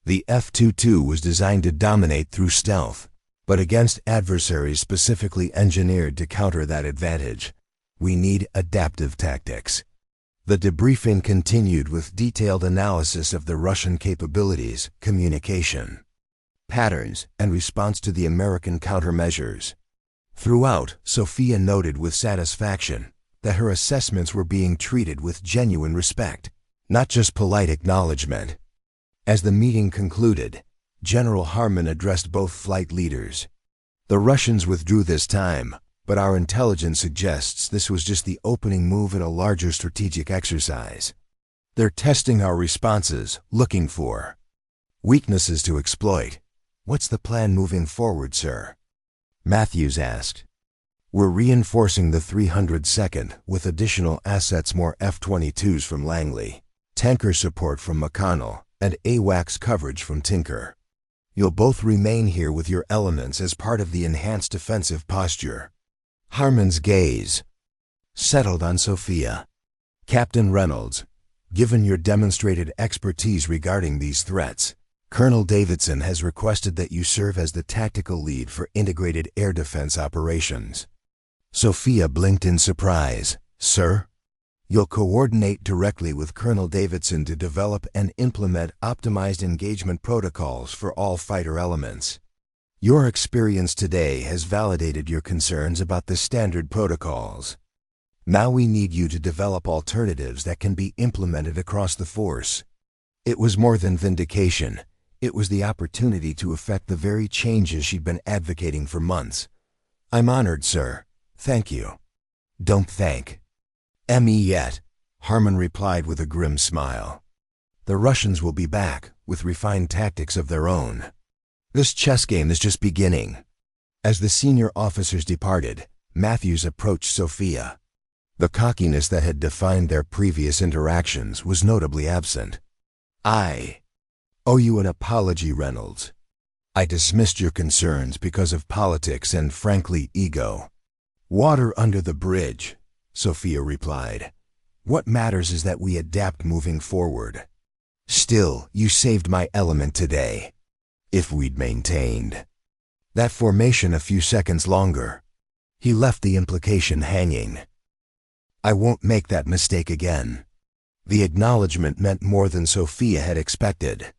The F-22 was designed to dominate through stealth, but against adversaries specifically engineered to counter that advantage, we need adaptive tactics. The debriefing continued with detailed analysis of the Russian capabilities, communication patterns, and response to the American countermeasures. Throughout, Sophia noted with satisfaction that her assessments were being treated with genuine respect, not just polite acknowledgement. As the meeting concluded, General Harmon addressed both flight leaders. The Russians withdrew this time, but our intelligence suggests this was just the opening move in a larger strategic exercise. They're testing our responses, looking for weaknesses to exploit. What's the plan moving forward, sir? Matthews asked. We're reinforcing the 302nd with additional assets, more F-22s from Langley, tanker support from McConnell, and AWACS coverage from Tinker. You'll both remain here with your elements as part of the enhanced defensive posture. Harmon's gaze settled on Sophia. Captain Reynolds, given your demonstrated expertise regarding these threats, Colonel Davidson has requested that you serve as the tactical lead for integrated air defense operations. Sophia blinked in surprise. Sir? You'll coordinate directly with Colonel Davidson to develop and implement optimized engagement protocols for all fighter elements. Your experience today has validated your concerns about the standard protocols. Now we need you to develop alternatives that can be implemented across the force. It was more than vindication. It was the opportunity to effect the very changes she'd been advocating for months. I'm honored, sir. Thank you. Don't thank me yet, Harmon replied with a grim smile. The Russians will be back, with refined tactics of their own. This chess game is just beginning. As the senior officers departed, Matthews approached Sophia. The cockiness that had defined their previous interactions was notably absent. I owe you an apology, Reynolds. I dismissed your concerns because of politics and, frankly, ego. Water under the bridge, Sophia replied. What matters is that we adapt moving forward. Still, you saved my element today. If we'd maintained that formation a few seconds longer. He left the implication hanging. I won't make that mistake again. The acknowledgement meant more than Sophia had expected.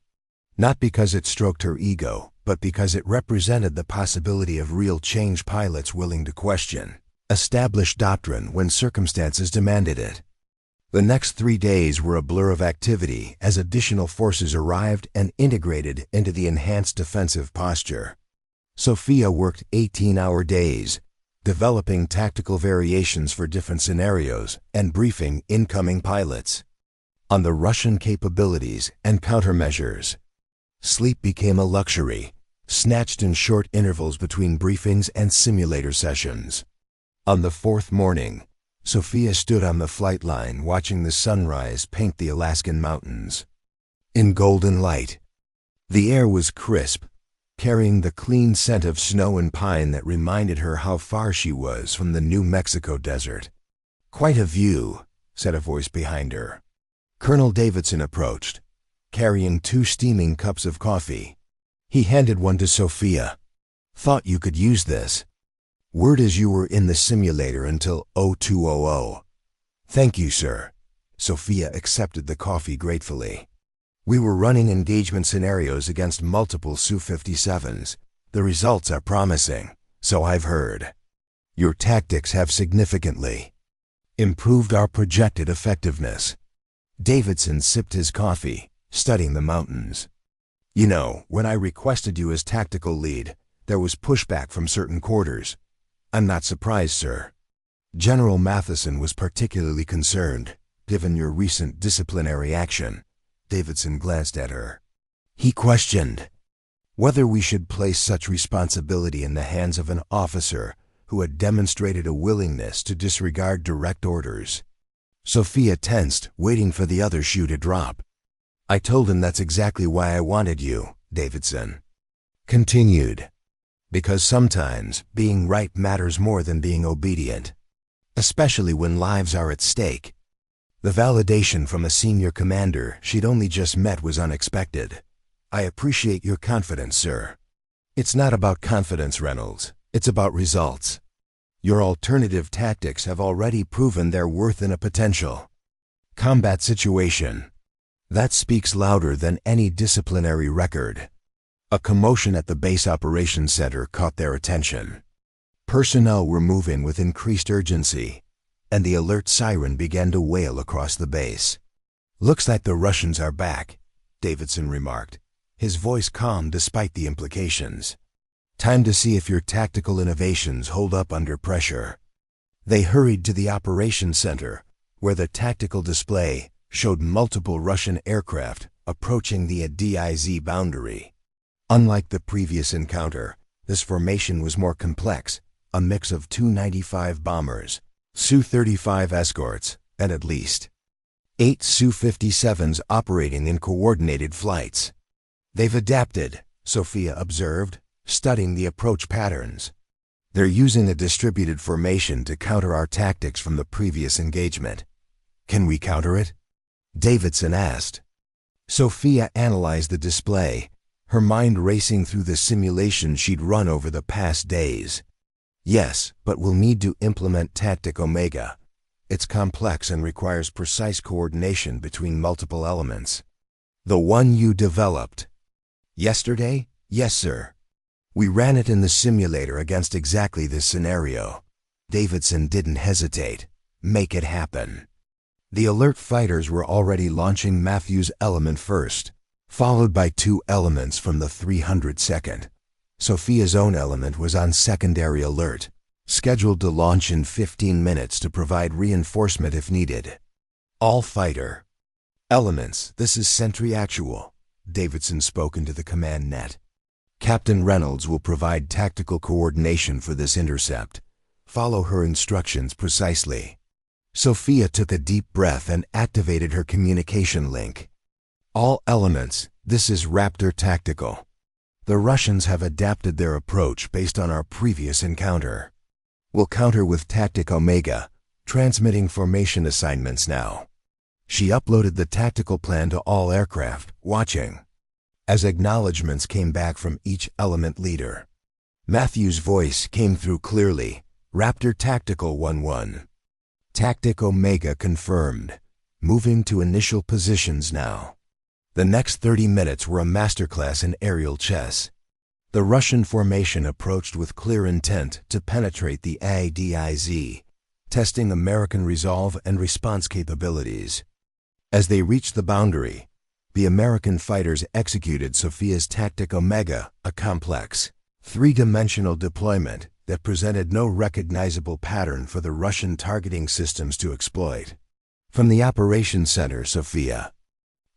Not because it stroked her ego, but because it represented the possibility of real change, pilots willing to question established doctrine when circumstances demanded it. The next 3 days were a blur of activity as additional forces arrived and integrated into the enhanced defensive posture. Sophia worked 18-hour days, developing tactical variations for different scenarios and briefing incoming pilots on the Russian capabilities and countermeasures. Sleep became a luxury, snatched in short intervals between briefings and simulator sessions. On the 4th morning, Sophia stood on the flight line watching the sunrise paint the Alaskan mountains in golden light. The air was crisp, carrying the clean scent of snow and pine that reminded her how far she was from the New Mexico desert. Quite a view, said a voice behind her. Colonel Davidson approached, carrying 2 steaming cups of coffee. He handed one to Sophia. Thought you could use this. Word is you were in the simulator until 0200. Thank you, sir. Sophia accepted the coffee gratefully. We were running engagement scenarios against multiple Su-57s. The results are promising, so I've heard. Your tactics have significantly improved our projected effectiveness. Davidson sipped his coffee, studying the mountains. You know, when I requested you as tactical lead, there was pushback from certain quarters. I'm not surprised, sir. General Matheson was particularly concerned, given your recent disciplinary action. Davidson glanced at her. He questioned whether we should place such responsibility in the hands of an officer who had demonstrated a willingness to disregard direct orders. Sophia tensed, waiting for the other shoe to drop. I told him that's exactly why I wanted you, Davidson continued. Because sometimes being right matters more than being obedient, especially when lives are at stake. The validation from a senior commander she'd only just met was unexpected. I appreciate your confidence, sir. It's not about confidence, Reynolds. It's about results. Your alternative tactics have already proven their worth in a potential combat situation. That speaks louder than any disciplinary record. A commotion at the base operations center caught their attention. Personnel were moving with increased urgency, and the alert siren began to wail across the base. Looks like the Russians are back, Davidson remarked, his voice calm despite the implications. Time to see if your tactical innovations hold up under pressure. They hurried to the operations center, where the tactical display showed multiple Russian aircraft approaching the DIZ boundary. Unlike the previous encounter, this formation was more complex, a mix of Tu-95 bombers, Su-35 escorts, and at least 8 Su-57s operating in coordinated flights. They've adapted, Sophia observed, studying the approach patterns. They're using a distributed formation to counter our tactics from the previous engagement. Can we counter it? Davidson asked. Sophia analyzed the display, her mind racing through the simulation she'd run over the past days. Yes, but we'll need to implement Tactic Omega. It's complex and requires precise coordination between multiple elements. The one you developed yesterday? Yes, sir. We ran it in the simulator against exactly this scenario. Davidson didn't hesitate. Make it happen. The alert fighters were already launching Matthew's element first, followed by 2 elements from the 302nd. Sophia's own element was on secondary alert, scheduled to launch in 15 minutes to provide reinforcement if needed. All fighter elements, this is Sentry Actual. Davidson spoke into the command net. Captain Reynolds will provide tactical coordination for this intercept. Follow her instructions precisely. Sophia took a deep breath and activated her communication link. All elements, this is Raptor Tactical. The Russians have adapted their approach based on our previous encounter. We'll counter with Tactic Omega, transmitting formation assignments now. She uploaded the tactical plan to all aircraft, watching. As acknowledgments came back from each element leader, Matthew's voice came through clearly. Raptor Tactical 1-1. Tactic Omega confirmed. Moving to initial positions now. The next 30 minutes were a masterclass in aerial chess. The Russian formation approached with clear intent to penetrate the ADIZ, testing American resolve and response capabilities. As they reached the boundary, the American fighters executed Sophia's Tactic Omega, a complex, 3-dimensional deployment that presented no recognizable pattern for the Russian targeting systems to exploit. From the operations center, Sophia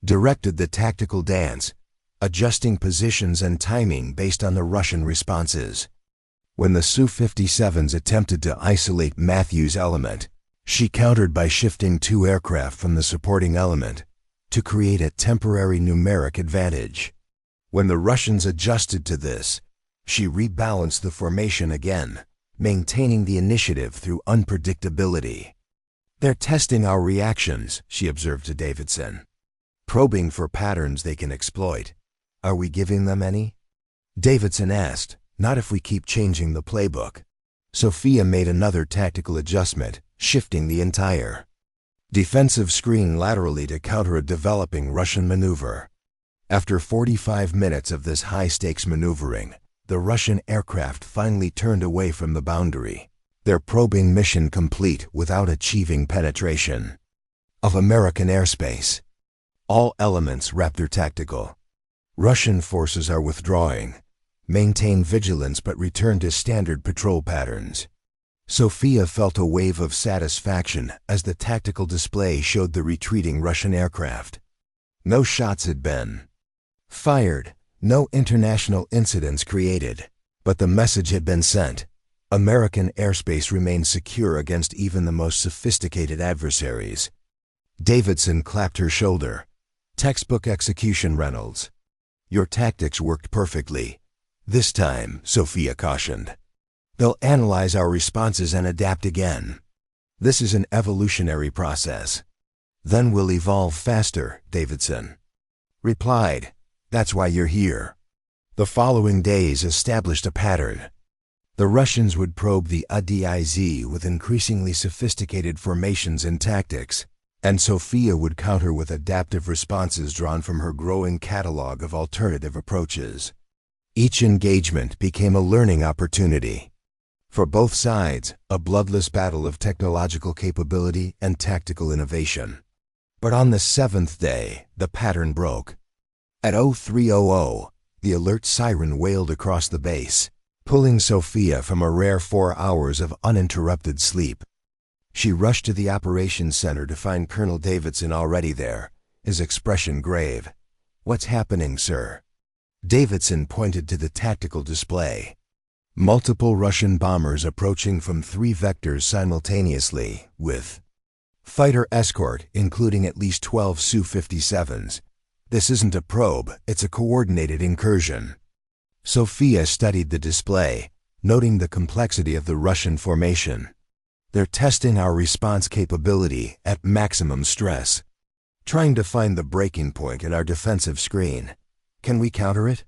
directed the tactical dance, adjusting positions and timing based on the Russian responses. When the Su-57s attempted to isolate Matthew's element, she countered by shifting 2 aircraft from the supporting element to create a temporary numeric advantage. When the Russians adjusted to this, she rebalanced the formation again, maintaining the initiative through unpredictability. They're testing our reactions, she observed to Davidson. Probing for patterns they can exploit. Are we giving them any? Davidson asked, not if we keep changing the playbook. Sophia made another tactical adjustment, shifting the entire defensive screen laterally to counter a developing Russian maneuver. After 45 minutes of this high-stakes maneuvering, the Russian aircraft finally turned away from the boundary, their probing mission complete without achieving penetration of American airspace. All elements Raptor Tactical. Russian forces are withdrawing. Maintain vigilance but return to standard patrol patterns. Sophia felt a wave of satisfaction as the tactical display showed the retreating Russian aircraft. No shots had been fired, no international incidents created, but the message had been sent. American airspace remained secure against even the most sophisticated adversaries. Davidson clapped her shoulder. Textbook execution, Reynolds. Your tactics worked perfectly. This time, Sophia cautioned. They'll analyze our responses and adapt again. This is an evolutionary process. Then we'll evolve faster, Davidson replied. That's why you're here. The following days established a pattern. The Russians would probe the ADIZ with increasingly sophisticated formations and tactics, and Sophia would counter with adaptive responses drawn from her growing catalog of alternative approaches. Each engagement became a learning opportunity. For both sides, a bloodless battle of technological capability and tactical innovation. But on the 7th day, the pattern broke. At 0300, the alert siren wailed across the base, pulling Sophia from a rare 4 hours of uninterrupted sleep. She rushed to the operations center to find Colonel Davidson already there, his expression grave. What's happening, sir? Davidson pointed to the tactical display. Multiple Russian bombers approaching from 3 vectors simultaneously, with fighter escort, including at least 12 Su-57s. This isn't a probe, it's a coordinated incursion. Sophia studied the display, noting the complexity of the Russian formation. They're testing our response capability at maximum stress, trying to find the breaking point in our defensive screen. Can we counter it?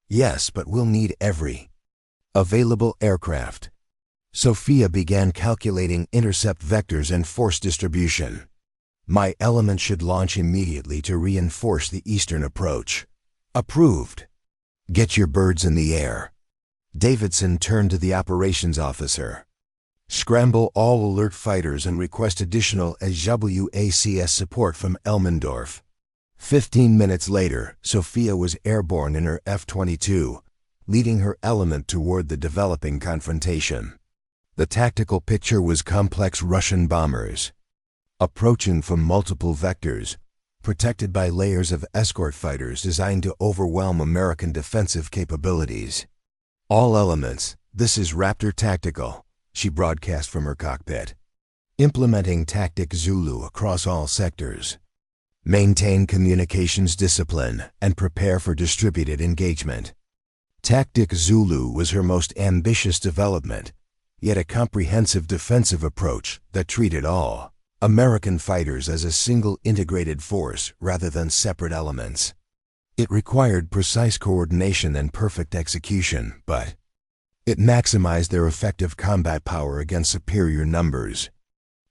Yes, but we'll need every available aircraft. Sophia began calculating intercept vectors and force distribution. My element should launch immediately to reinforce the eastern approach. Approved. Get your birds in the air. Davidson turned to the operations officer. "Scramble all alert fighters and request additional HWACS support from Elmendorf." 15 minutes later, Sophia was airborne in her F-22, leading her element toward the developing confrontation. The tactical picture was complex Russian bombers, approaching from multiple vectors, protected by layers of escort fighters designed to overwhelm American defensive capabilities. "All elements, this is Raptor Tactical," she broadcast from her cockpit. "Implementing Tactic Zulu across all sectors. Maintain communications discipline and prepare for distributed engagement." Tactic Zulu was her most ambitious development, yet a comprehensive defensive approach that treated all American fighters as a single integrated force rather than separate elements. It required precise coordination and perfect execution, but it maximized their effective combat power against superior numbers.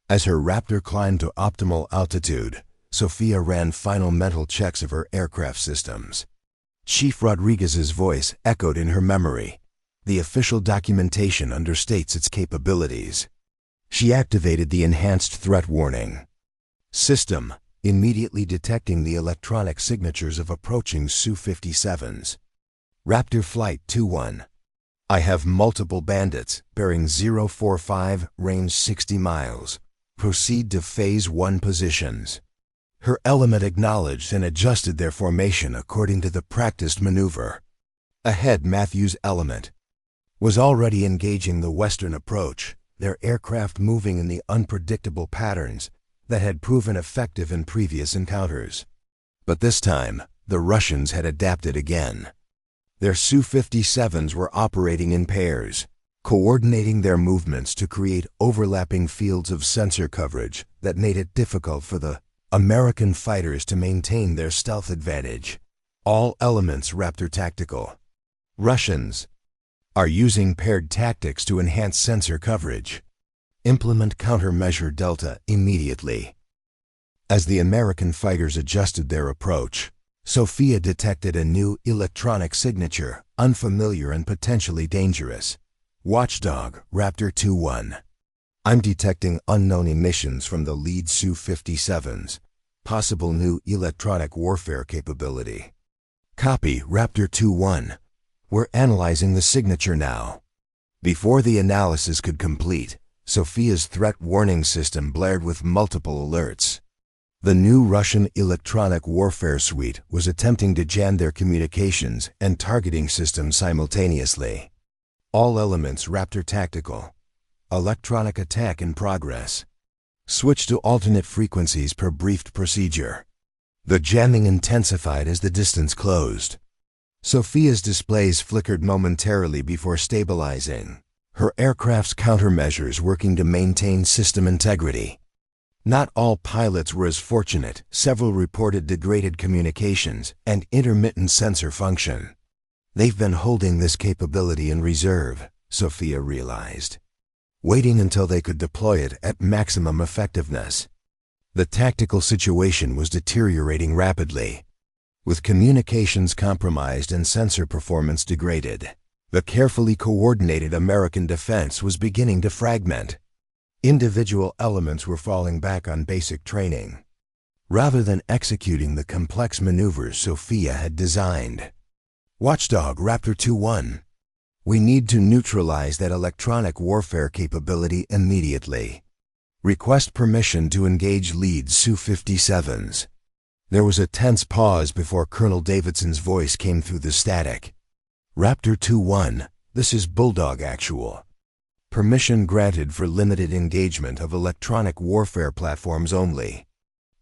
As her Raptor climbed to optimal altitude, Sophia ran final mental checks of her aircraft systems. Chief Rodriguez's voice echoed in her memory. The official documentation understates its capabilities. She activated the enhanced threat warning system, immediately detecting the electronic signatures of approaching Su-57s. Raptor Flight 21. "I have multiple bandits, bearing 045, range 60 miles. Proceed to Phase 1 positions." Her element acknowledged and adjusted their formation according to the practiced maneuver. Ahead, Matthew's element was already engaging the western approach, their aircraft moving in the unpredictable patterns that had proven effective in previous encounters. But this time, the Russians had adapted again. Their Su-57s were operating in pairs, coordinating their movements to create overlapping fields of sensor coverage that made it difficult for the American fighters to maintain their stealth advantage. "All elements Raptor Tactical. Russians are using paired tactics to enhance sensor coverage. Implement countermeasure Delta immediately." As the American fighters adjusted their approach, Sophia detected a new electronic signature, unfamiliar and potentially dangerous. "Watchdog, Raptor 2-1. I'm detecting unknown emissions from the lead Su-57s. Possible new electronic warfare capability." "Copy, Raptor 2-1. We're analyzing the signature now." Before the analysis could complete, Sophia's threat warning system blared with multiple alerts. The new Russian electronic warfare suite was attempting to jam their communications and targeting systems simultaneously. "All elements Raptor Tactical. Electronic attack in progress. Switch to alternate frequencies per briefed procedure." The jamming intensified as the distance closed. Sophia's displays flickered momentarily before stabilizing, her aircraft's countermeasures working to maintain system integrity. Not all pilots were as fortunate. Several reported degraded communications and intermittent sensor function. "They've been holding this capability in reserve," Sophia realized, waiting until they could deploy it at maximum effectiveness. The tactical situation was deteriorating rapidly. With communications compromised and sensor performance degraded, the carefully coordinated American defense was beginning to fragment. Individual elements were falling back on basic training, rather than executing the complex maneuvers Sophia had designed. "Watchdog, Raptor 2-1. We need to neutralize that electronic warfare capability immediately. Request permission to engage lead Su-57s." There was a tense pause before Colonel Davidson's voice came through the static. "Raptor 2-1, this is Bulldog Actual. Permission granted for limited engagement of electronic warfare platforms only.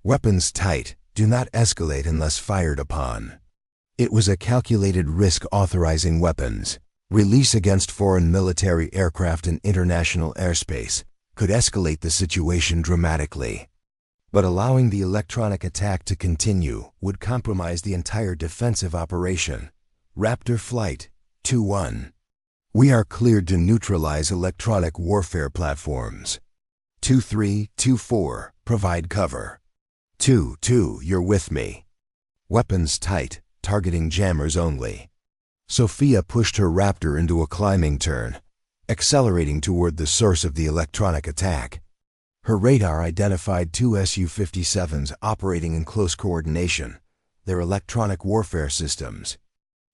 Weapons tight, do not escalate unless fired upon." It was a calculated risk authorizing weapons. Release against foreign military aircraft in international airspace could escalate the situation dramatically. But allowing the electronic attack to continue would compromise the entire defensive operation. "Raptor Flight 2-1. We are cleared to neutralize electronic warfare platforms. 2-3, 2-4, provide cover. 2-2, you're with me. Weapons tight, targeting jammers only." Sophia pushed her Raptor into a climbing turn, accelerating toward the source of the electronic attack. Her radar identified two Su-57s operating in close coordination, their electronic warfare systems,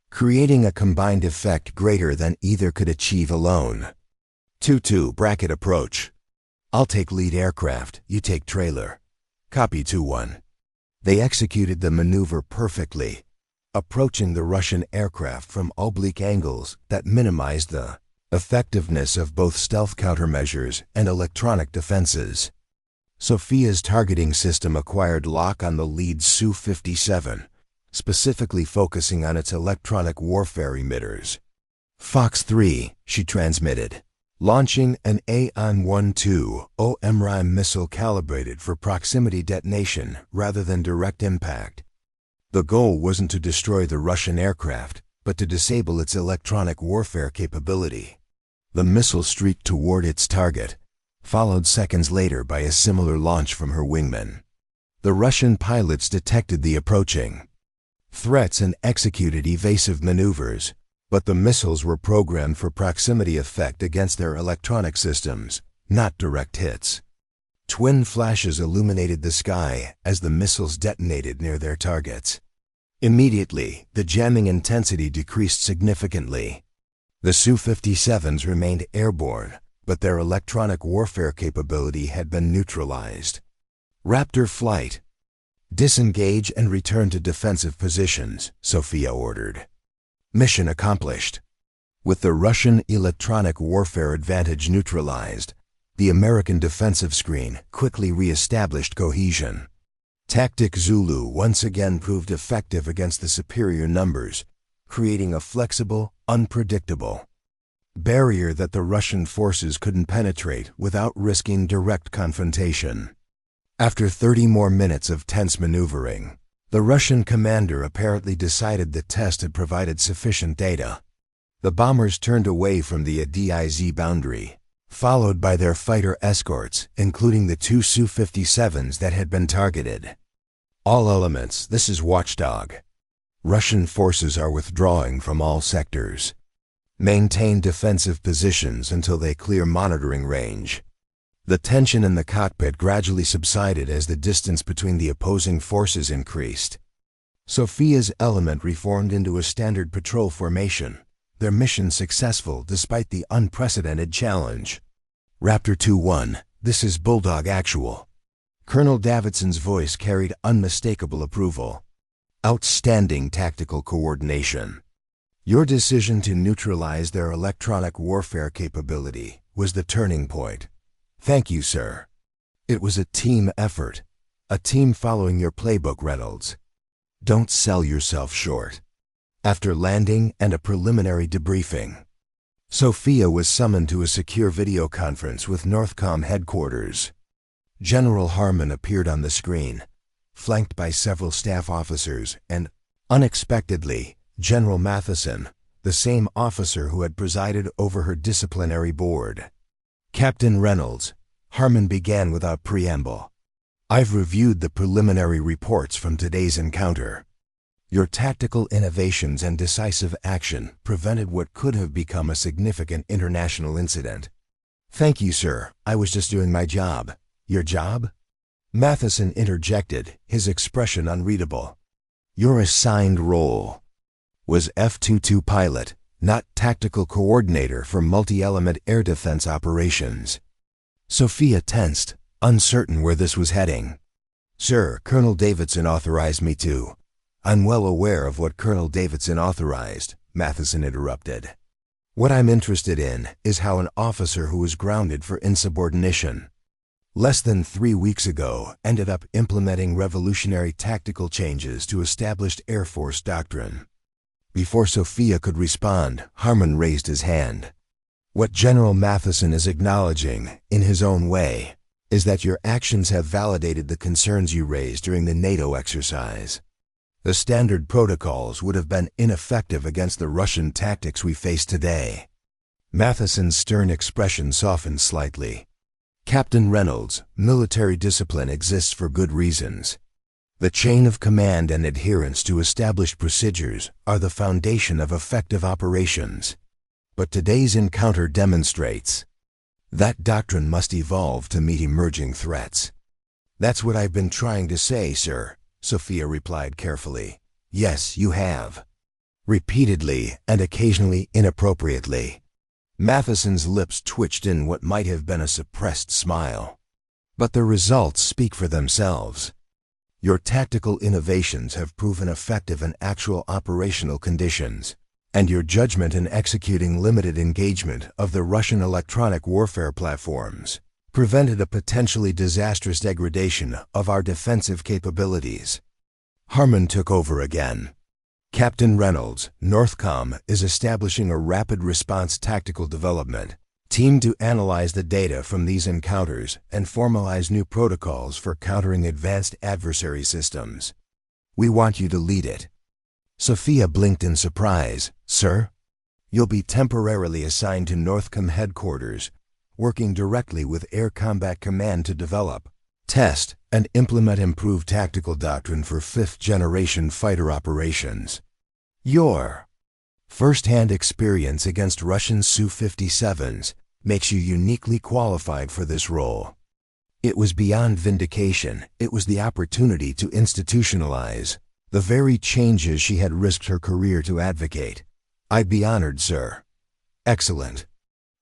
creating a combined effect greater than either could achieve alone. 2-2 bracket approach. I'll take lead aircraft, you take trailer. Copy 2-1. They executed the maneuver perfectly, approaching the Russian aircraft from oblique angles that minimized the effectiveness of both stealth countermeasures and electronic defenses. Sophia's targeting system acquired lock on the lead Su-57, specifically focusing on its electronic warfare emitters. Fox 3, she transmitted, launching an AN-12 OMRIM missile calibrated for proximity detonation rather than direct impact. The goal wasn't to destroy the Russian aircraft, but to disable its electronic warfare capability. The missile streaked toward its target, followed seconds later by a similar launch from her wingman. The Russian pilots detected the approaching threats and executed evasive maneuvers, but the missiles were programmed for proximity effect against their electronic systems, not direct hits. Twin flashes illuminated the sky as the missiles detonated near their targets. Immediately, the jamming intensity decreased significantly. The Su-57s remained airborne, but their electronic warfare capability had been neutralized. Raptor flight. Disengage and return to defensive positions, Sophia ordered. Mission accomplished. With the Russian electronic warfare advantage neutralized, the American defensive screen quickly re-established cohesion. Tactic Zulu once again proved effective against the superior numbers, creating a flexible, unpredictable barrier that the Russian forces couldn't penetrate without risking direct confrontation. After 30 more minutes of tense maneuvering, the Russian commander apparently decided the test had provided sufficient data. The bombers turned away from the ADIZ boundary, followed by their fighter escorts, including the two Su-57s that had been targeted. All elements, this is Watchdog. Russian forces are withdrawing from all sectors. Maintain defensive positions until they clear monitoring range. The tension in the cockpit gradually subsided as the distance between the opposing forces increased. Sophia's element reformed into a standard patrol formation, their mission successful despite the unprecedented challenge. Raptor 2-1, this is Bulldog Actual. Colonel Davidson's voice carried unmistakable approval. Outstanding tactical coordination. Your decision to neutralize their electronic warfare capability was the turning point. Thank you, sir. It was a team effort, a team following your playbook, Reynolds. Don't sell yourself short. After landing and a preliminary debriefing, Sophia was summoned to a secure video conference with Northcom headquarters. General Harmon appeared on the screen, flanked by several staff officers, and, unexpectedly, General Matheson, the same officer who had presided over her disciplinary board. Captain Reynolds, Harmon began without preamble. I've reviewed the preliminary reports from today's encounter. Your tactical innovations and decisive action prevented what could have become a significant international incident. Thank you, sir. I was just doing my job. Your job? Matheson interjected, his expression unreadable. Your assigned role was F-22 pilot, not tactical coordinator for multi-element air defense operations. Sophia tensed, uncertain where this was heading. Sir, Colonel Davidson authorized me to. I'm well aware of what Colonel Davidson authorized, Matheson interrupted. What I'm interested in is how an officer who was grounded for insubordination less than 3 weeks ago ended up implementing revolutionary tactical changes to established Air Force doctrine. Before Sophia could respond, Harmon raised his hand. What General Matheson is acknowledging, in his own way, is that your actions have validated the concerns you raised during the NATO exercise. The standard protocols would have been ineffective against the Russian tactics we face today. Matheson's stern expression softened slightly. Captain Reynolds, military discipline exists for good reasons. The chain of command and adherence to established procedures are the foundation of effective operations. But today's encounter demonstrates that doctrine must evolve to meet emerging threats. That's what I've been trying to say, sir, Sophia replied carefully. Yes, you have. Repeatedly and occasionally inappropriately. Matheson's lips twitched in what might have been a suppressed smile. But the results speak for themselves. Your tactical innovations have proven effective in actual operational conditions, and your judgment in executing limited engagement of the Russian electronic warfare platforms prevented a potentially disastrous degradation of our defensive capabilities. Harmon took over again. Captain Reynolds, Northcom, is establishing a rapid response tactical development team to analyze the data from these encounters and formalize new protocols for countering advanced adversary systems. We want you to lead it. Sophia blinked in surprise. Sir? You'll be temporarily assigned to Northcom headquarters, working directly with Air Combat Command to develop, test, and implement improved tactical doctrine for fifth-generation fighter operations. Your first-hand experience against Russian Su-57s makes you uniquely qualified for this role. It was beyond vindication. It was the opportunity to institutionalize the very changes she had risked her career to advocate. I'd be honored, sir. Excellent.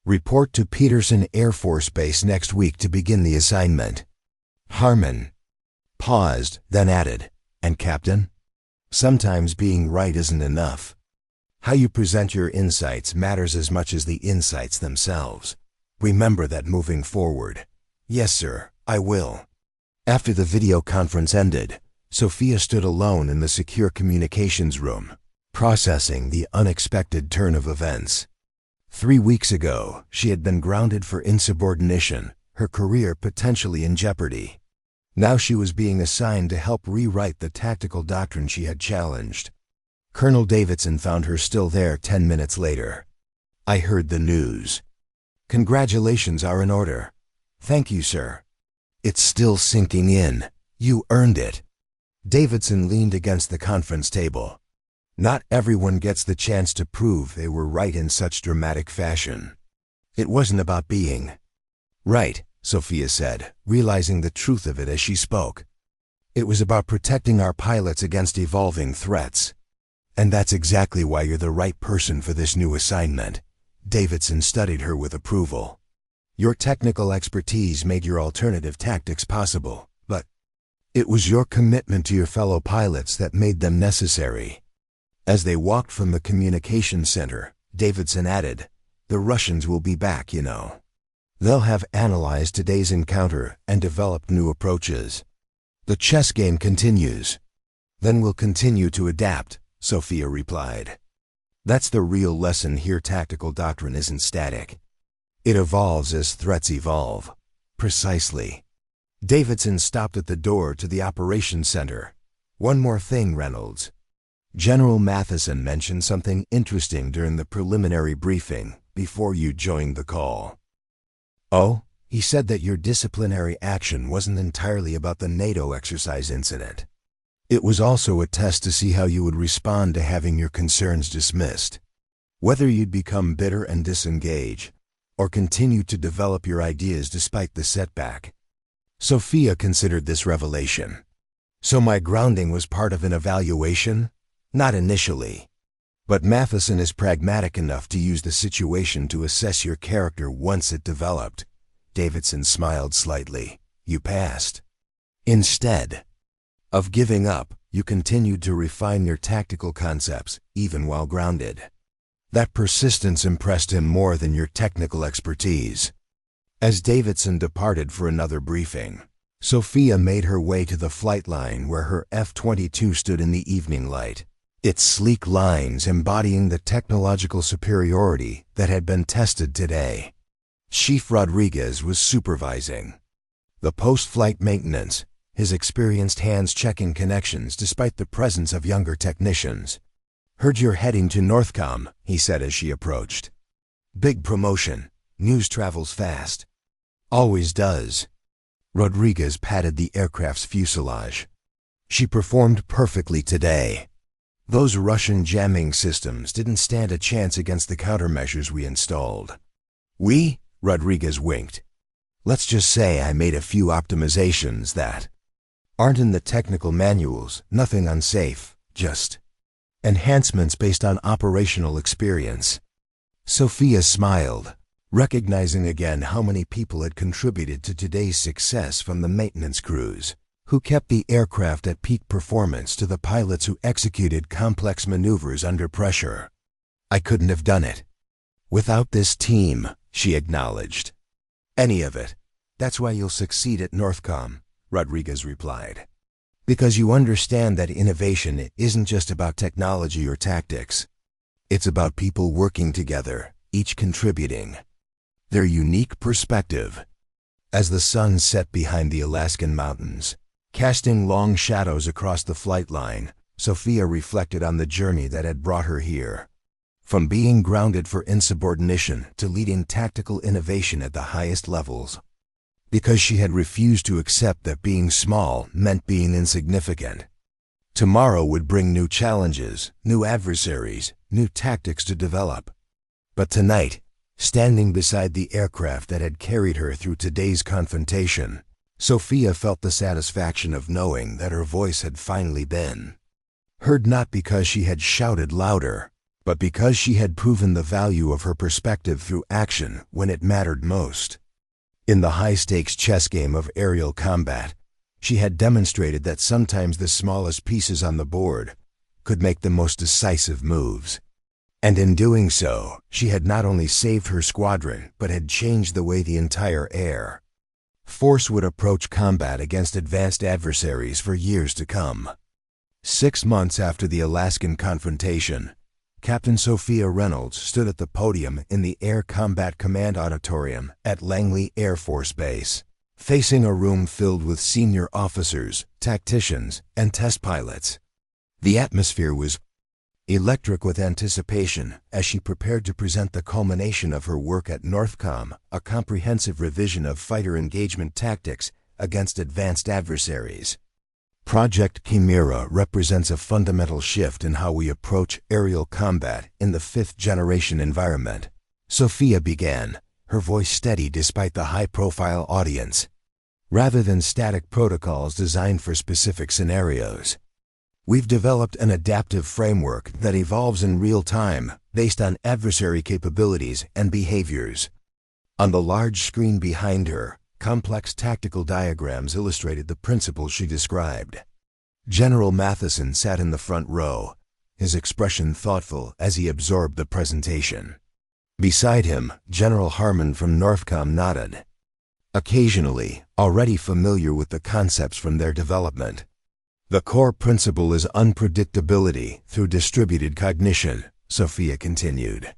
Report to Peterson Air Force Base next week to begin the assignment. Harmon paused, then added, and Captain? Sometimes being right isn't enough. How you present your insights matters as much as the insights themselves. Remember that moving forward. Yes, sir, I will. After the video conference ended, Sophia stood alone in the secure communications room, processing the unexpected turn of events. 3 weeks ago, she had been grounded for insubordination, her career potentially in jeopardy. Now she was being assigned to help rewrite the tactical doctrine she had challenged. Colonel Davidson found her still there 10 minutes later. I heard the news. Congratulations are in order. Thank you, sir. It's still sinking in. You earned it. Davidson leaned against the conference table. Not everyone gets the chance to prove they were right in such dramatic fashion. It wasn't about being right, Sophia said, realizing the truth of it as she spoke. It was about protecting our pilots against evolving threats. And that's exactly why you're the right person for this new assignment. Davidson studied her with approval. Your technical expertise made your alternative tactics possible, but it was your commitment to your fellow pilots that made them necessary. As they walked from the communications center, Davidson added, the Russians will be back, you know. They'll have analyzed today's encounter and developed new approaches. The chess game continues. Then we'll continue to adapt, Sophia replied. That's the real lesson here. Tactical doctrine isn't static. It evolves as threats evolve. Precisely. Davidson stopped at the door to the operations center. One more thing, Reynolds. General Matheson mentioned something interesting during the preliminary briefing before you joined the call. Oh? He said that your disciplinary action wasn't entirely about the NATO exercise incident. It was also a test to see how you would respond to having your concerns dismissed. Whether you'd become bitter and disengage, or continue to develop your ideas despite the setback. Sophia considered this revelation. So my grounding was part of an evaluation? Not initially. But Matheson is pragmatic enough to use the situation to assess your character once it developed. Davidson smiled slightly. You passed. Instead of giving up, you continued to refine your tactical concepts, even while grounded. That persistence impressed him more than your technical expertise. As Davidson departed for another briefing, Sophia made her way to the flight line where her F-22 stood in the evening light, its sleek lines embodying the technological superiority that had been tested today. Chief Rodriguez was supervising the post-flight maintenance, his experienced hands checking connections despite the presence of younger technicians. Heard you're heading to Northcom, he said as she approached. Big promotion. News travels fast. Always does. Rodriguez patted the aircraft's fuselage. She performed perfectly today. Those Russian jamming systems didn't stand a chance against the countermeasures we installed. Rodriguez winked. Let's just say I made a few optimizations that aren't in the technical manuals, nothing unsafe, just enhancements based on operational experience. Sophia smiled, recognizing again how many people had contributed to today's success, from the maintenance crews, who kept the aircraft at peak performance, to the pilots who executed complex maneuvers under pressure. I couldn't have done it without this team, she acknowledged. Any of it. That's why you'll succeed at Northcom, Rodriguez replied. Because you understand that innovation isn't just about technology or tactics. It's about people working together, each contributing their unique perspective. As the sun set behind the Alaskan mountains, casting long shadows across the flight line, Sophia reflected on the journey that had brought her here. From being grounded for insubordination to leading tactical innovation at the highest levels. Because she had refused to accept that being small meant being insignificant. Tomorrow would bring new challenges, new adversaries, new tactics to develop. But tonight, standing beside the aircraft that had carried her through today's confrontation, Sophia felt the satisfaction of knowing that her voice had finally been heard, not because she had shouted louder, but because she had proven the value of her perspective through action when it mattered most. In the high-stakes chess game of aerial combat, she had demonstrated that sometimes the smallest pieces on the board could make the most decisive moves. And in doing so, she had not only saved her squadron, but had changed the way the entire air force would approach combat against advanced adversaries for years to come. 6 months after the Alaskan confrontation, Captain Sophia Reynolds stood at the podium in the Air Combat Command Auditorium at Langley Air Force Base, facing a room filled with senior officers, tacticians, and test pilots. The atmosphere was electric with anticipation as she prepared to present the culmination of her work at Northcom, a comprehensive revision of fighter engagement tactics against advanced adversaries. Project Chimera represents a fundamental shift in how we approach aerial combat in the 5th-generation environment. Sophia began, her voice steady despite the high-profile audience. Rather than static protocols designed for specific scenarios, we've developed an adaptive framework that evolves in real time based on adversary capabilities and behaviors. On the large screen behind her, complex tactical diagrams illustrated the principles she described. General Matheson sat in the front row, his expression thoughtful as he absorbed the presentation. Beside him, General Harmon from Northcom nodded, occasionally already familiar with the concepts from their development. The core principle is unpredictability through distributed cognition, Sophia continued.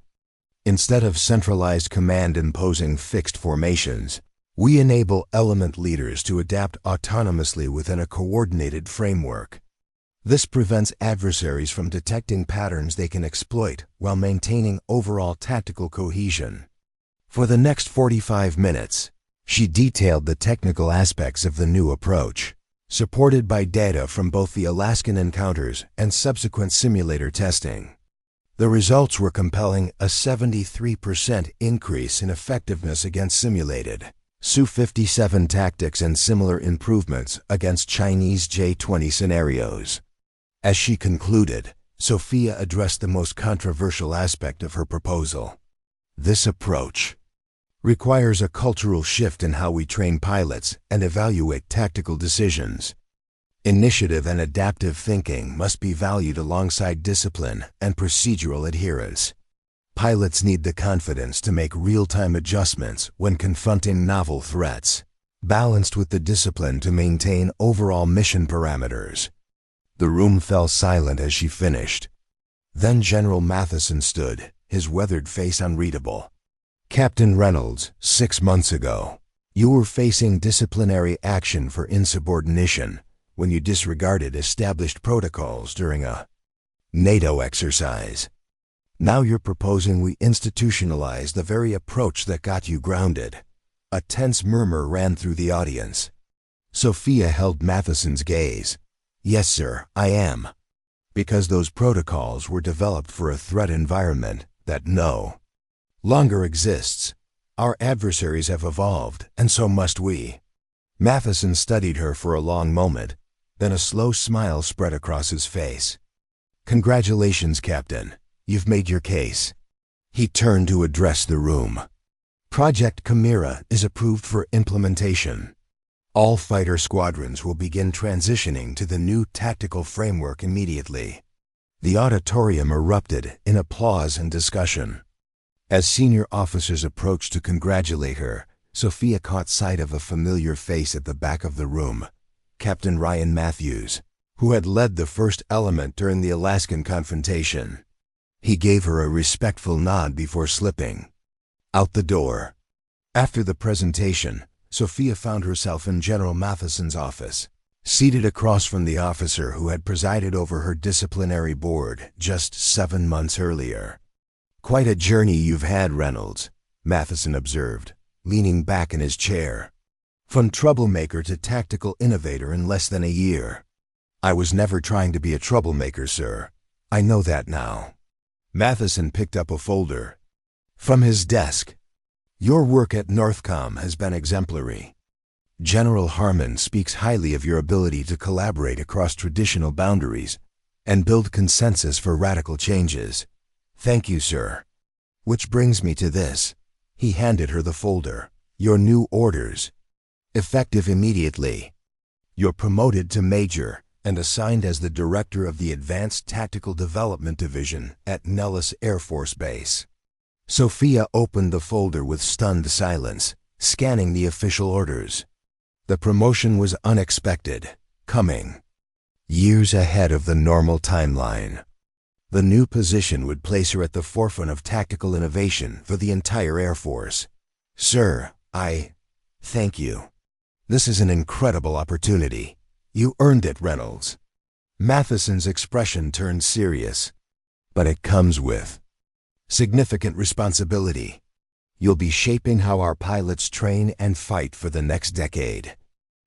Instead of centralized command imposing fixed formations, we enable element leaders to adapt autonomously within a coordinated framework. This prevents adversaries from detecting patterns they can exploit while maintaining overall tactical cohesion. For the next 45 minutes, she detailed the technical aspects of the new approach, supported by data from both the Alaskan encounters and subsequent simulator testing. The results were compelling: a 73% increase in effectiveness against simulated Su-57 tactics and similar improvements against Chinese J-20 scenarios. As she concluded, Sophia addressed the most controversial aspect of her proposal. This approach requires a cultural shift in how we train pilots and evaluate tactical decisions. Initiative and adaptive thinking must be valued alongside discipline and procedural adherence. Pilots need the confidence to make real-time adjustments when confronting novel threats, balanced with the discipline to maintain overall mission parameters. The room fell silent as she finished. Then General Matheson stood, his weathered face unreadable. Captain Reynolds, 6 months ago, you were facing disciplinary action for insubordination when you disregarded established protocols during a NATO exercise. Now you're proposing we institutionalize the very approach that got you grounded. A tense murmur ran through the audience. Sophia held Matheson's gaze. Yes, sir, I am. Because those protocols were developed for a threat environment that no longer exists. Our adversaries have evolved, and so must we. Matheson studied her for a long moment, then a slow smile spread across his face. Congratulations, Captain. You've made your case. He turned to address the room. Project Chimera is approved for implementation. All fighter squadrons will begin transitioning to the new tactical framework immediately. The auditorium erupted in applause and discussion. As senior officers approached to congratulate her, Sophia caught sight of a familiar face at the back of the room, Captain Ryan Matthews, who had led the first element during the Alaskan confrontation. He gave her a respectful nod before slipping out the door. After the presentation, Sophia found herself in General Matheson's office, seated across from the officer who had presided over her disciplinary board just 7 months earlier. Quite a journey you've had, Reynolds, Matheson observed, leaning back in his chair. From troublemaker to tactical innovator in less than a year. I was never trying to be a troublemaker, sir. I know that now. Matheson picked up a folder from his desk. Your work at Northcom has been exemplary. General Harmon speaks highly of your ability to collaborate across traditional boundaries and build consensus for radical changes. Thank you, sir. Which brings me to this. He handed her the folder. Your new orders. Effective immediately. You're promoted to Major and assigned as the Director of the Advanced Tactical Development Division at Nellis Air Force Base. Sophia opened the folder with stunned silence, scanning the official orders. The promotion was unexpected, coming years ahead of the normal timeline. The new position would place her at the forefront of tactical innovation for the entire Air Force. Sir, I thank you. This is an incredible opportunity. You earned it, Reynolds. Matheson's expression turned serious. But it comes with significant responsibility. You'll be shaping how our pilots train and fight for the next decade.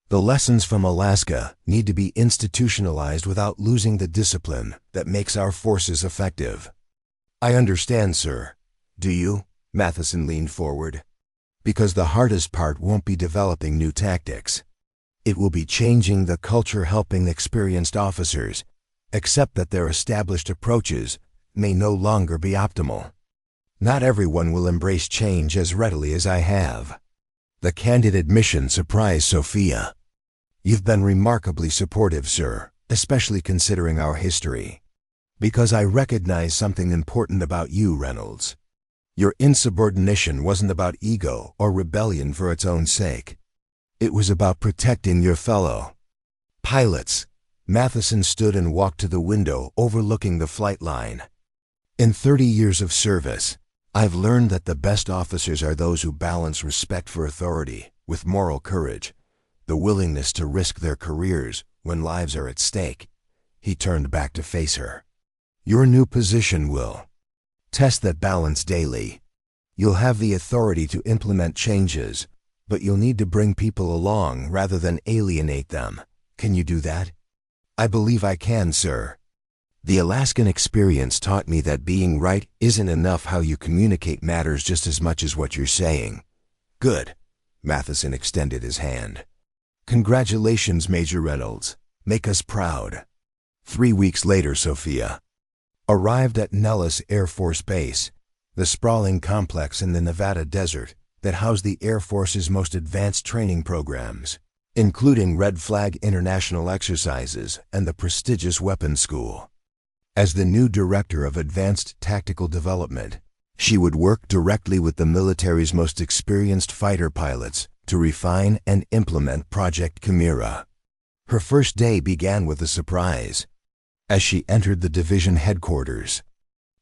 The lessons from Alaska need to be institutionalized without losing the discipline that makes our forces effective. I understand, sir. Do you? Matheson leaned forward. Because the hardest part won't be developing new tactics. It will be changing the culture, helping experienced officers accept that their established approaches may no longer be optimal. Not everyone will embrace change as readily as I have. The candid admission surprised Sophia. You've been remarkably supportive, sir, especially considering our history. Because I recognize something important about you, Reynolds. Your insubordination wasn't about ego or rebellion for its own sake. It was about protecting your fellow pilots. Matheson stood and walked to the window overlooking the flight line. In 30 years of service, I've learned that the best officers are those who balance respect for authority with moral courage, the willingness to risk their careers when lives are at stake. He turned back to face her. Your new position will test that balance daily. You'll have the authority to implement changes, but you'll need to bring people along rather than alienate them. Can you do that? I believe I can, sir. The Alaskan experience taught me that being right isn't enough. How you communicate matters just as much as what you're saying. Good. Matheson extended his hand. Congratulations, Major Reynolds. Make us proud. 3 weeks later, Sophia arrived at Nellis Air Force Base, the sprawling complex in the Nevada desert that housed the Air Force's most advanced training programs, including Red Flag international exercises and the prestigious weapons school. As the new Director of Advanced Tactical Development, she would work directly with the military's most experienced fighter pilots to refine and implement Project Chimera. Her first day began with a surprise. As she entered the division headquarters,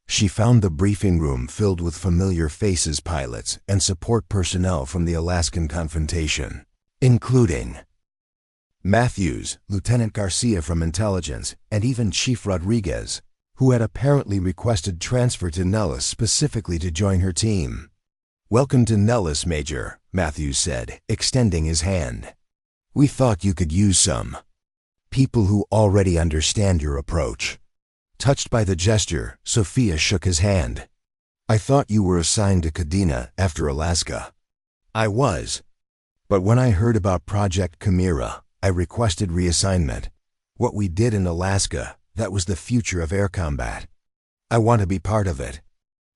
she found the briefing room filled with familiar faces, pilots, and support personnel from the Alaskan confrontation, including Matthews, Lieutenant Garcia from Intelligence, and even Chief Rodriguez, who had apparently requested transfer to Nellis specifically to join her team. Welcome to Nellis, Major, Matthews said, extending his hand. We thought you could use some People who already understand your approach. Touched by the gesture, Sophia shook his hand. I thought you were assigned to Kadena after Alaska. I was. But when I heard about Project Chimera, I requested reassignment. What we did in Alaska, that was the future of air combat. I want to be part of it.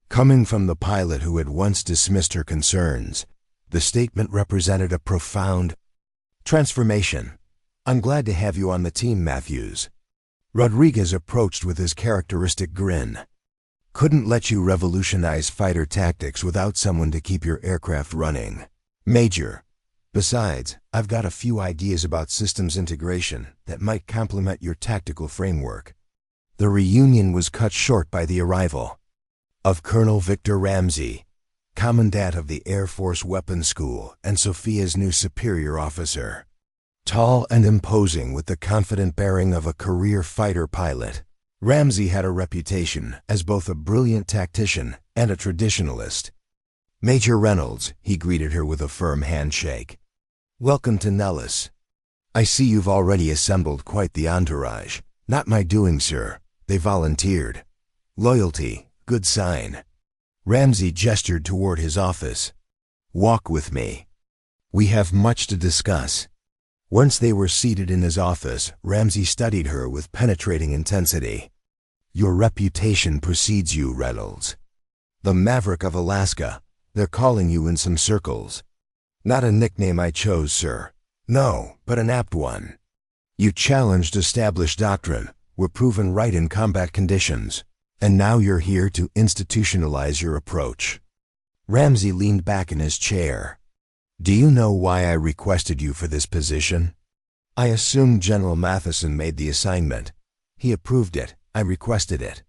Coming from the pilot who had once dismissed her concerns, the statement represented a profound transformation. I'm glad to have you on the team, Matthews. Rodriguez approached with his characteristic grin. Couldn't let you revolutionize fighter tactics without someone to keep your aircraft running. Major. Besides, I've got a few ideas about systems integration that might complement your tactical framework. The reunion was cut short by the arrival of Colonel Victor Ramsey, Commandant of the Air Force Weapons School and Sophia's new superior officer. Tall and imposing with the confident bearing of a career fighter pilot, Ramsey had a reputation as both a brilliant tactician and a traditionalist. Major Reynolds, he greeted her with a firm handshake. Welcome to Nellis. I see you've already assembled quite the entourage. Not my doing, sir. They volunteered. Loyalty, good sign. Ramsey gestured toward his office. Walk with me. We have much to discuss. Once they were seated in his office, Ramsey studied her with penetrating intensity. Your reputation precedes you, Reynolds. The Maverick of Alaska. They're calling you in some circles. Not a nickname I chose, sir. No, but an apt one. You challenged established doctrine, were proven right in combat conditions, and now you're here to institutionalize your approach. Ramsey leaned back in his chair. Do you know why I requested you for this position? I assumed General Matheson made the assignment. He approved it. I requested it.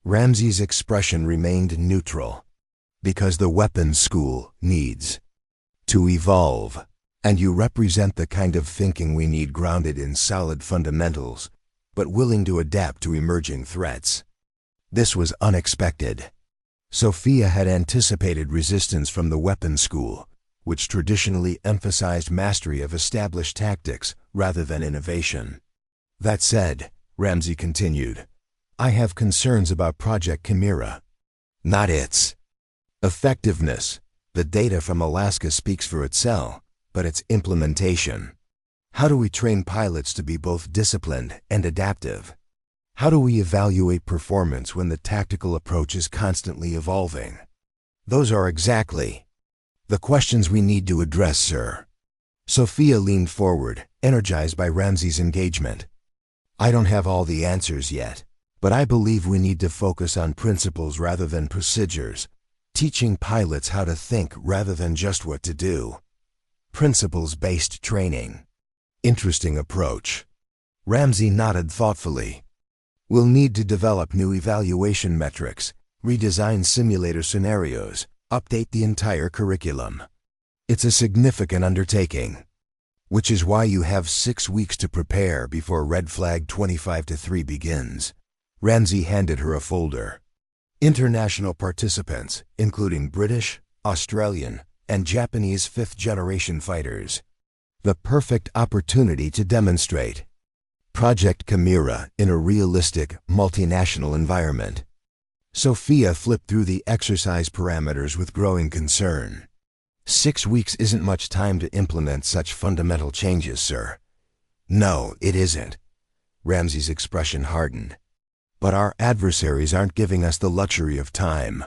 Ramsey's expression remained neutral. Because the weapons school needs to evolve, and you represent the kind of thinking we need grounded in solid fundamentals, but willing to adapt to emerging threats. This was unexpected. Sophia had anticipated resistance from the weapons school, which traditionally emphasized mastery of established tactics rather than innovation. That said, Ramsey continued, I have concerns about Project Chimera. Not its effectiveness. The data from Alaska speaks for itself, but its implementation. How do we train pilots to be both disciplined and adaptive? How do we evaluate performance when the tactical approach is constantly evolving? Those are exactly the questions we need to address, sir. Sophia leaned forward, energized by Ramsey's engagement. I don't have all the answers yet, but I believe we need to focus on principles rather than procedures, teaching pilots how to think rather than just what to do. Principles-based training. Interesting approach. Ramsey nodded thoughtfully. We'll need to develop new evaluation metrics, redesign simulator scenarios, update the entire curriculum. It's a significant undertaking, which is why you have 6 weeks to prepare before Red Flag 25-3 begins. Ramsey handed her a folder. International participants, including British, Australian, and Japanese fifth-generation fighters. The perfect opportunity to demonstrate Project Chimera in a realistic, multinational environment. Sophia flipped through the exercise parameters with growing concern. 6 weeks isn't much time to implement such fundamental changes, sir. No, it isn't. Ramsey's expression hardened. But our adversaries aren't giving us the luxury of time.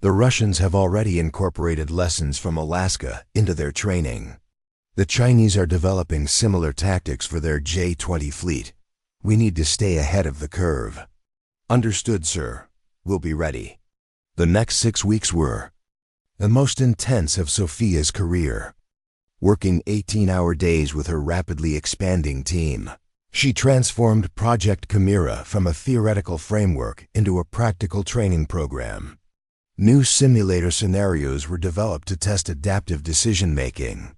The Russians have already incorporated lessons from Alaska into their training. The Chinese are developing similar tactics for their J-20 fleet. We need to stay ahead of the curve. Understood, sir. We'll be ready. The next 6 weeks were the most intense of Sophia's career. Working 18-hour days with her rapidly expanding team, she transformed Project Chimera from a theoretical framework into a practical training program. New simulator scenarios were developed to test adaptive decision-making.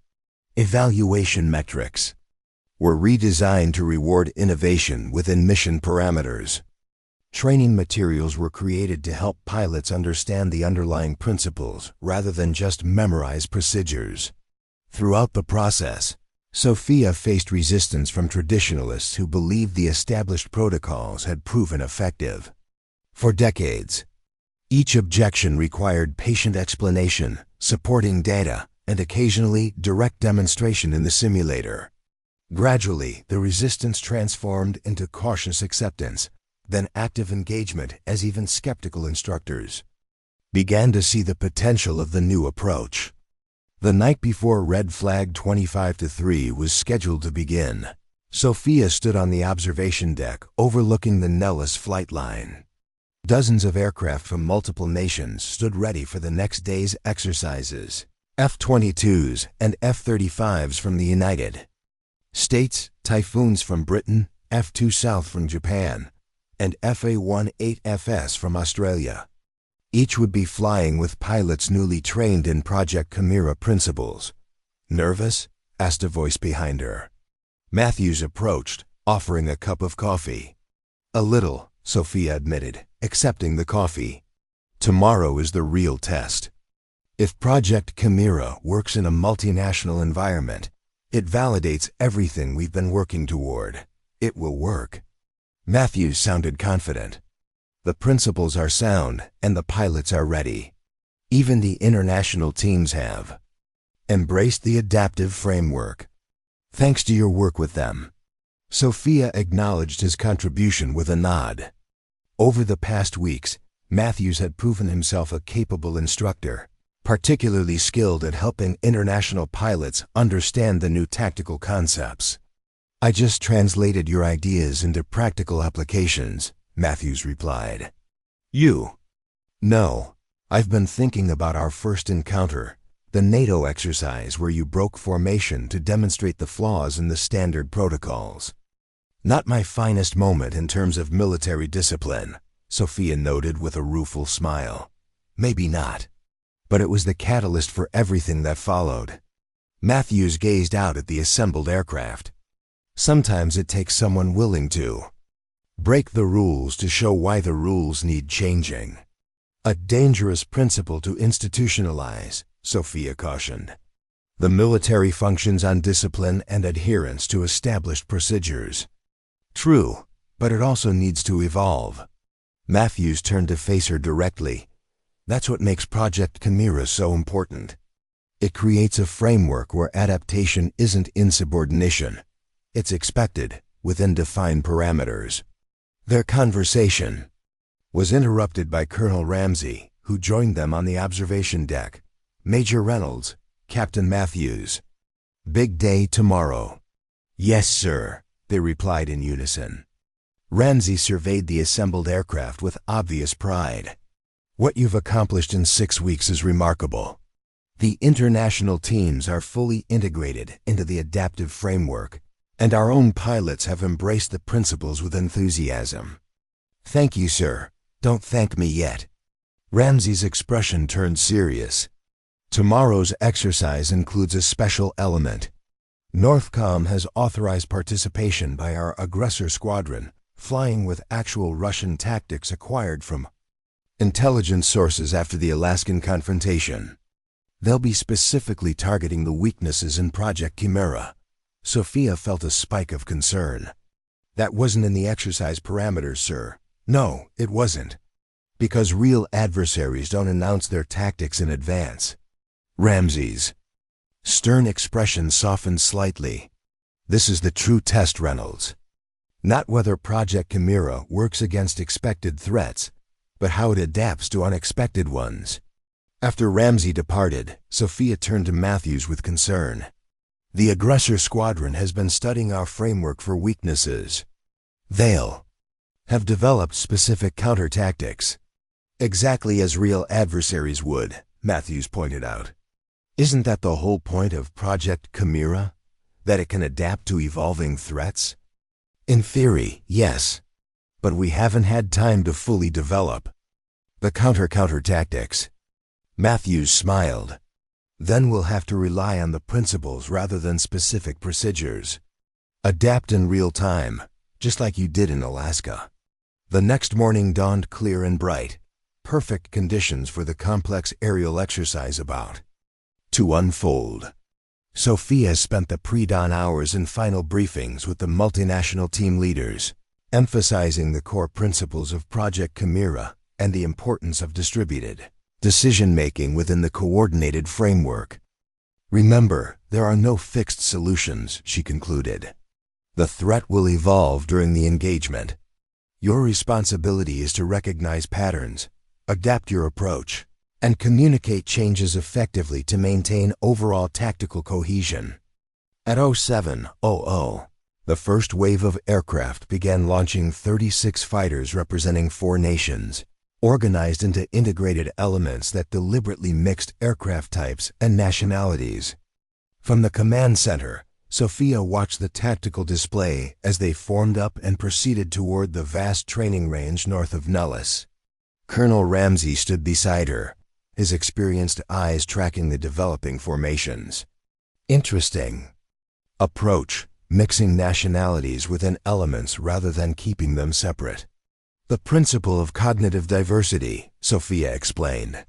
Evaluation metrics were redesigned to reward innovation within mission parameters. Training materials were created to help pilots understand the underlying principles rather than just memorize procedures. Throughout the process, Sophia faced resistance from traditionalists who believed the established protocols had proven effective. For decades, each objection required patient explanation, supporting data, and occasionally direct demonstration in the simulator. Gradually, the resistance transformed into cautious acceptance, then active engagement as even skeptical instructors began to see the potential of the new approach. The night before Red Flag 25-3 was scheduled to begin, Sophia stood on the observation deck overlooking the Nellis flight line. Dozens of aircraft from multiple nations stood ready for the next day's exercises. F-22s and F-35s from the United States, Typhoons from Britain, F-2 South from Japan, and FA-18FS from Australia. Each would be flying with pilots newly trained in Project Chimera principles. "Nervous?" asked a voice behind her. Matthews approached, offering a cup of coffee. "A little," Sophia admitted, accepting the coffee. "Tomorrow is the real test. If Project Chimera works in a multinational environment, it validates everything we've been working toward. It will work." Matthews sounded confident. "The principles are sound and the pilots are ready. Even the international teams have embraced the adaptive framework. Thanks to your work with them." Sophia acknowledged his contribution with a nod. Over the past weeks, Matthews had proven himself a capable instructor, particularly skilled at helping international pilots understand the new tactical concepts. "I just translated your ideas into practical applications," Matthews replied. "You?" "No. I've been thinking about our first encounter, the NATO exercise where you broke formation to demonstrate the flaws in the standard protocols. Not my finest moment in terms of military discipline," Sophia noted with a rueful smile. "Maybe not. But it was the catalyst for everything that followed." Matthews gazed out at the assembled aircraft. "Sometimes it takes someone willing to break the rules to show why the rules need changing. A dangerous principle to institutionalize," Sophia cautioned. "The military functions on discipline and adherence to established procedures." "True, but it also needs to evolve." Matthews turned to face her directly. "That's what makes Project Chimera so important. It creates a framework where adaptation isn't insubordination. It's expected, within defined parameters." Their conversation was interrupted by Colonel Ramsey, who joined them on the observation deck. "Major Reynolds, Captain Matthews. Big day tomorrow." "Yes, sir," they replied in unison. Ramsey surveyed the assembled aircraft with obvious pride. "What you've accomplished in 6 weeks is remarkable. The international teams are fully integrated into the adaptive framework, and our own pilots have embraced the principles with enthusiasm." "Thank you, sir. Don't thank me yet." Ramsey's expression turned serious. "Tomorrow's exercise includes a special element. Northcom has authorized participation by our aggressor squadron, flying with actual Russian tactics acquired from intelligence sources after the Alaskan confrontation. They'll be specifically targeting the weaknesses in Project Chimera." Sophia felt a spike of concern. "That wasn't in the exercise parameters, sir." "No, it wasn't. Because real adversaries don't announce their tactics in advance." Ramsey's stern expression softened slightly. "This is the true test, Reynolds. Not whether Project Chimera works against expected threats, but how it adapts to unexpected ones." After Ramsey departed, Sophia turned to Matthews with concern. "The aggressor squadron has been studying our framework for weaknesses. They'll have developed specific counter-tactics, exactly as real adversaries would," Matthews pointed out. "Isn't that the whole point of Project Chimera? That it can adapt to evolving threats?" "In theory, yes. But we haven't had time to fully develop the counter-tactics." Matthews smiled. "Then we'll have to rely on the principles rather than specific procedures. Adapt in real time, just like you did in Alaska." The next morning dawned clear and bright, perfect conditions for the complex aerial exercise about to unfold. Sophia spent the pre-dawn hours in final briefings with the multinational team leaders, emphasizing the core principles of Project Chimera and the importance of distributed decision-making within the coordinated framework. Remember, there are no fixed solutions, she concluded. The threat will evolve during the engagement. Your responsibility is to recognize patterns, adapt your approach, and communicate changes effectively to maintain overall tactical cohesion. At 07:00, the first wave of aircraft began launching 36 fighters representing 4 nations, organized into integrated elements that deliberately mixed aircraft types and nationalities. From the command center, Sophia watched the tactical display as they formed up and proceeded toward the vast training range north of Nellis. Colonel Ramsey stood beside her, his experienced eyes tracking the developing formations. Interesting approach, mixing nationalities within elements rather than keeping them separate. The principle of cognitive diversity, Sophia explained.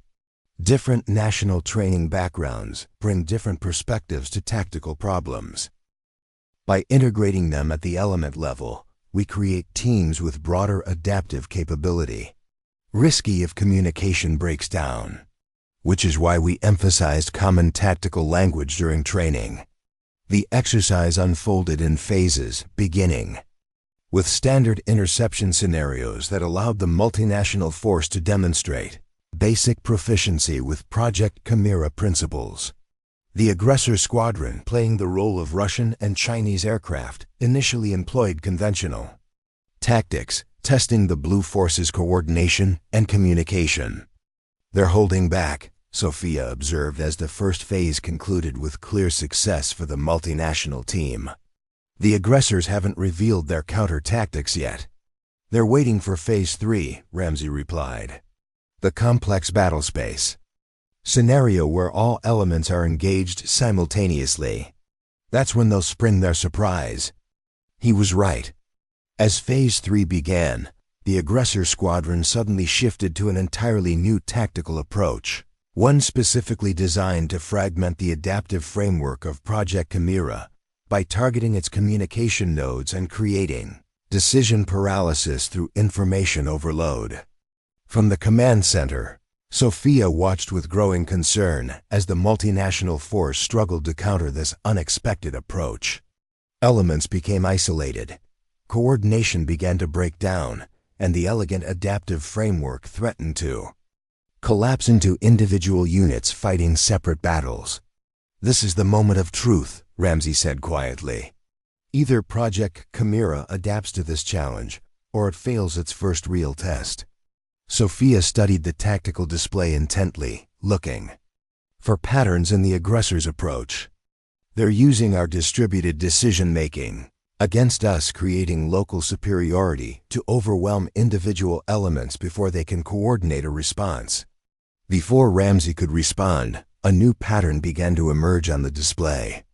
Different national training backgrounds bring different perspectives to tactical problems. By integrating them at the element level, we create teams with broader adaptive capability. Risky if communication breaks down, which is why we emphasized common tactical language during training. The exercise unfolded in phases, beginning with standard interception scenarios that allowed the multinational force to demonstrate basic proficiency with Project Chimera principles. The aggressor squadron, playing the role of Russian and Chinese aircraft, initially employed conventional tactics, testing the Blue Force's coordination and communication. They're holding back, Sophia observed as the first phase concluded with clear success for the multinational team. The aggressors haven't revealed their counter-tactics yet. They're waiting for Phase 3, Ramsey replied. The complex battle space scenario where all elements are engaged simultaneously. That's when they'll spring their surprise. He was right. As Phase 3 began, the aggressor squadron suddenly shifted to an entirely new tactical approach, one specifically designed to fragment the adaptive framework of Project Chimera by targeting its communication nodes and creating decision paralysis through information overload. From the command center, Sophia watched with growing concern as the multinational force struggled to counter this unexpected approach. Elements became isolated, coordination began to break down, and the elegant adaptive framework threatened to collapse into individual units fighting separate battles. This is the moment of truth, Ramsey said quietly. Either Project Chimera adapts to this challenge, or it fails its first real test. Sophia studied the tactical display intently, looking for patterns in the aggressor's approach. They're using our distributed decision-making against us, creating local superiority to overwhelm individual elements before they can coordinate a response. Before Ramsey could respond, a new pattern began to emerge on the display.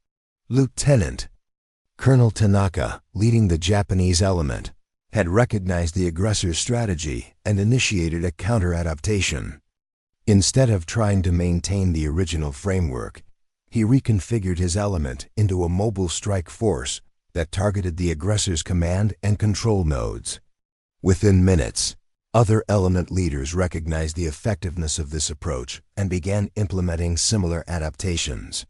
Lieutenant Colonel Tanaka, leading the Japanese element, had recognized the aggressor's strategy and initiated a counter-adaptation. Instead of trying to maintain the original framework, he reconfigured his element into a mobile strike force that targeted the aggressor's command and control nodes. Within minutes, other element leaders recognized the effectiveness of this approach and began implementing similar adaptations.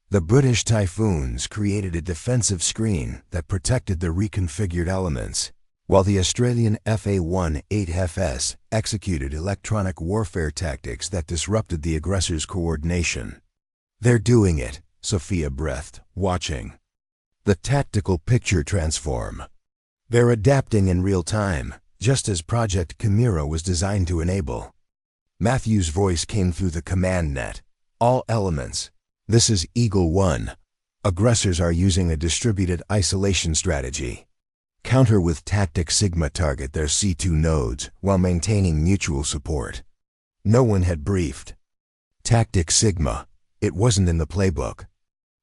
The British Typhoons created a defensive screen that protected the reconfigured elements, while the Australian FA-18FS executed electronic warfare tactics that disrupted the aggressor's coordination. They're doing it, Sophia breathed, watching the tactical picture transform. They're adapting in real time, just as Project Chimera was designed to enable. Matthew's voice came through the command net. All elements. This is Eagle 1. Aggressors are using a distributed isolation strategy. Counter with Tactic Sigma, target their C2 nodes while maintaining mutual support. No one had briefed Tactic Sigma. It wasn't in the playbook.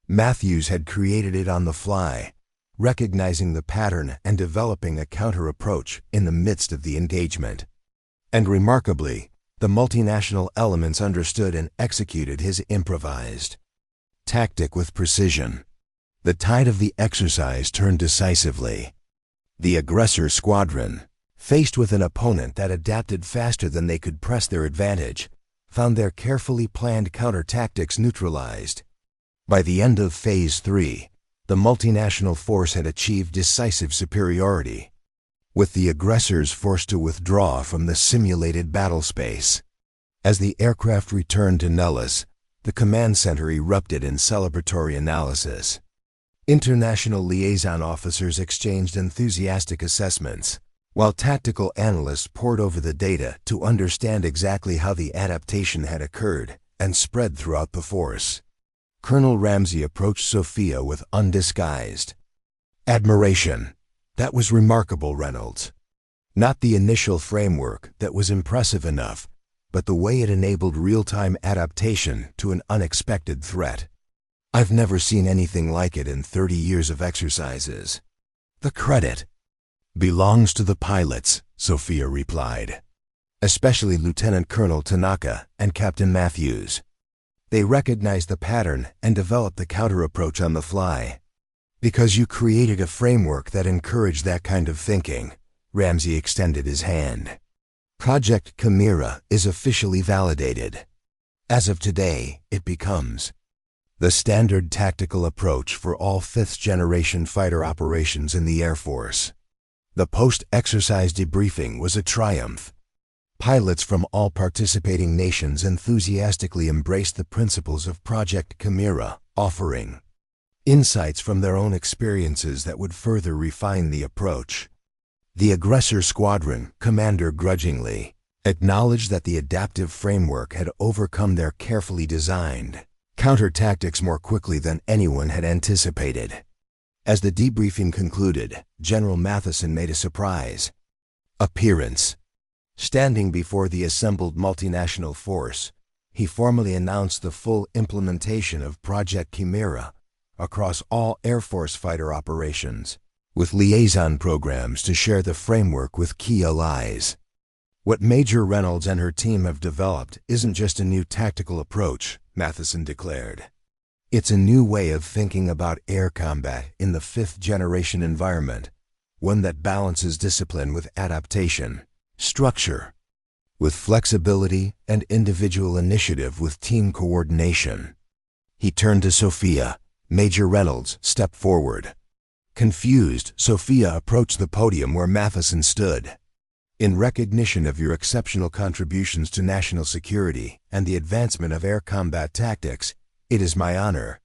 Matthews had created it on the fly, recognizing the pattern and developing a counter approach in the midst of the engagement. And remarkably, the multinational elements understood and executed his improvised tactic with precision. The tide of the exercise turned decisively. The aggressor squadron, faced with an opponent that adapted faster than they could press their advantage, found their carefully planned counter-tactics neutralized. By the end of Phase 3, the multinational force had achieved decisive superiority, with the aggressors forced to withdraw from the simulated battle space. As the aircraft returned to Nellis, the command center erupted in celebratory analysis. International liaison officers exchanged enthusiastic assessments, while tactical analysts pored over the data to understand exactly how the adaptation had occurred and spread throughout the force. Colonel Ramsey approached Sophia with undisguised admiration. "That was remarkable, Reynolds. Not the initial framework that was impressive enough, but the way it enabled real-time adaptation to an unexpected threat. I've never seen anything like it in 30 years of exercises." "The credit belongs to the pilots," Sophia replied, "especially Lieutenant Colonel Tanaka and Captain Matthews. They recognized the pattern and developed the counter-approach on the fly. Because you created a framework that encouraged that kind of thinking." Ramsey extended his hand. "Project Chimera is officially validated. As of today, it becomes the standard tactical approach for all fifth-generation fighter operations in the Air Force." The post-exercise debriefing was a triumph. Pilots from all participating nations enthusiastically embraced the principles of Project Chimera, offering insights from their own experiences that would further refine the approach. The aggressor squadron commander grudgingly acknowledged that the adaptive framework had overcome their carefully designed counter-tactics more quickly than anyone had anticipated. As the debriefing concluded, General Matheson made a surprise appearance. Standing before the assembled multinational force, he formally announced the full implementation of Project Chimera across all Air Force fighter operations, with liaison programs to share the framework with key allies. "What Major Reynolds and her team have developed isn't just a new tactical approach," Matheson declared. "It's a new way of thinking about air combat in the fifth-generation environment, one that balances discipline with adaptation, structure with flexibility, and individual initiative with team coordination." He turned to Sophia. Major Reynolds stepped forward. Confused, Sophia approached the podium where Matheson stood. "In recognition of your exceptional contributions to national security and the advancement of air combat tactics, it is my honor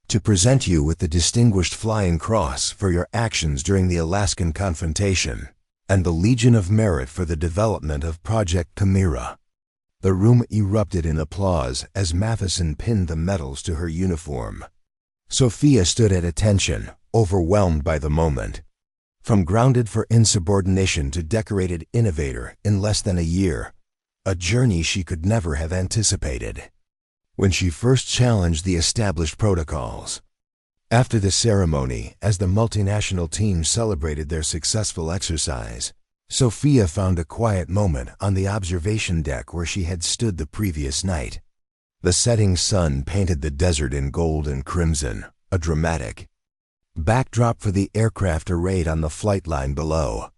to present you with the Distinguished Flying Cross for your actions during the Alaskan confrontation, and the Legion of Merit for the development of Project Chimera." The room erupted in applause as Matheson pinned the medals to her uniform. Sophia stood at attention, overwhelmed by the moment. From grounded for insubordination to decorated innovator in less than a year, a journey she could never have anticipated when she first challenged the established protocols. After the ceremony, as the multinational team celebrated their successful exercise, Sophia found a quiet moment on the observation deck where she had stood the previous night. The setting sun painted the desert in gold and crimson, a dramatic backdrop for the aircraft arrayed on the flight line below.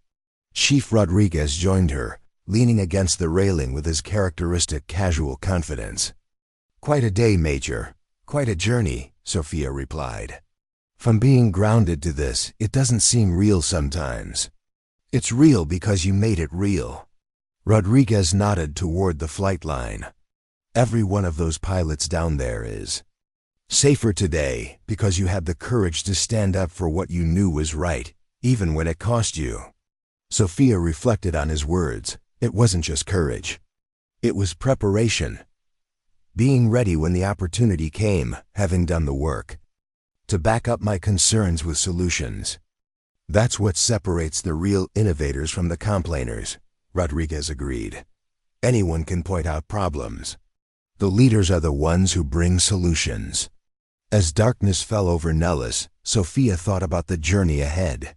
Chief Rodriguez joined her, leaning against the railing with his characteristic casual confidence. "Quite a day, Major. Quite a journey," Sophia replied. "From being grounded to this, it doesn't seem real sometimes." "It's real because you made it real." Rodriguez nodded toward the flight line. "Every one of those pilots down there is safer today because you had the courage to stand up for what you knew was right, even when it cost you." Sophia reflected on his words. It wasn't just courage. It was preparation. Being ready when the opportunity came, having done the work. To back up my concerns with solutions. "That's what separates the real innovators from the complainers," Rodriguez agreed. "Anyone can point out problems. The leaders are the ones who bring solutions." As darkness fell over Nellis, Sophia thought about the journey ahead.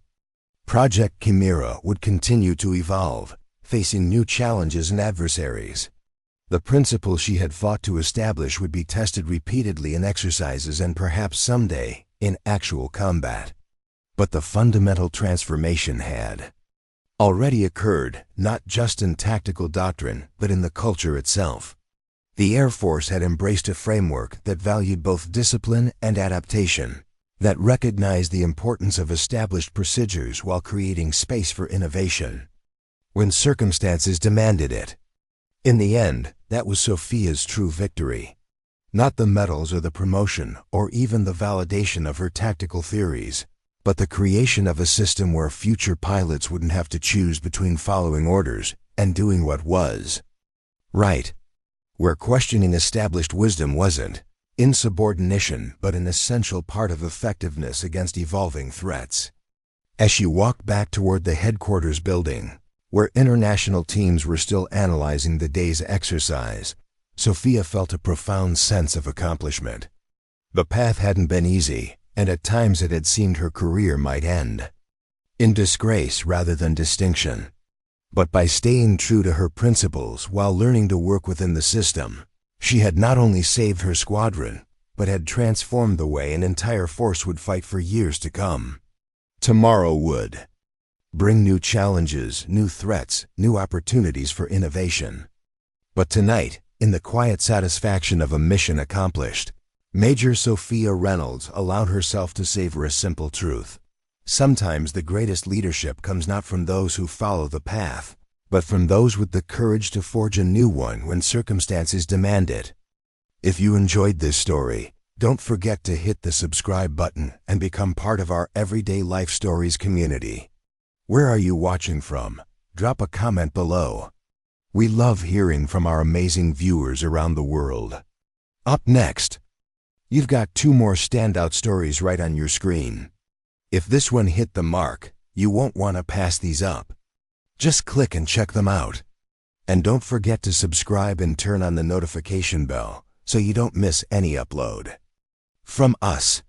Project Chimera would continue to evolve, facing new challenges and adversaries. The principles she had fought to establish would be tested repeatedly in exercises and perhaps someday in actual combat. But the fundamental transformation had already occurred, not just in tactical doctrine, but in the culture itself. The Air Force had embraced a framework that valued both discipline and adaptation, that recognized the importance of established procedures while creating space for innovation when circumstances demanded it. In the end, that was Sophia's true victory. Not the medals or the promotion or even the validation of her tactical theories, but the creation of a system where future pilots wouldn't have to choose between following orders and doing what was right, where questioning established wisdom wasn't insubordination but an essential part of effectiveness against evolving threats. As she walked back toward the headquarters building, where international teams were still analyzing the day's exercise, Sophia felt a profound sense of accomplishment. The path hadn't been easy, and at times it had seemed her career might end in disgrace rather than distinction. But by staying true to her principles while learning to work within the system, she had not only saved her squadron, but had transformed the way an entire force would fight for years to come. Tomorrow would bring new challenges, new threats, new opportunities for innovation. But tonight, in the quiet satisfaction of a mission accomplished, Major Sophia Reynolds allowed herself to savor a simple truth. Sometimes the greatest leadership comes not from those who follow the path, but from those with the courage to forge a new one when circumstances demand it. If you enjoyed this story, don't forget to hit the subscribe button and become part of our Everyday Life Stories community. Where are you watching from? Drop a comment below. We love hearing from our amazing viewers around the world. Up next, you've got 2 more standout stories right on your screen. If this one hit the mark, you won't want to pass these up. Just click and check them out. And don't forget to subscribe and turn on the notification bell so you don't miss any upload. From us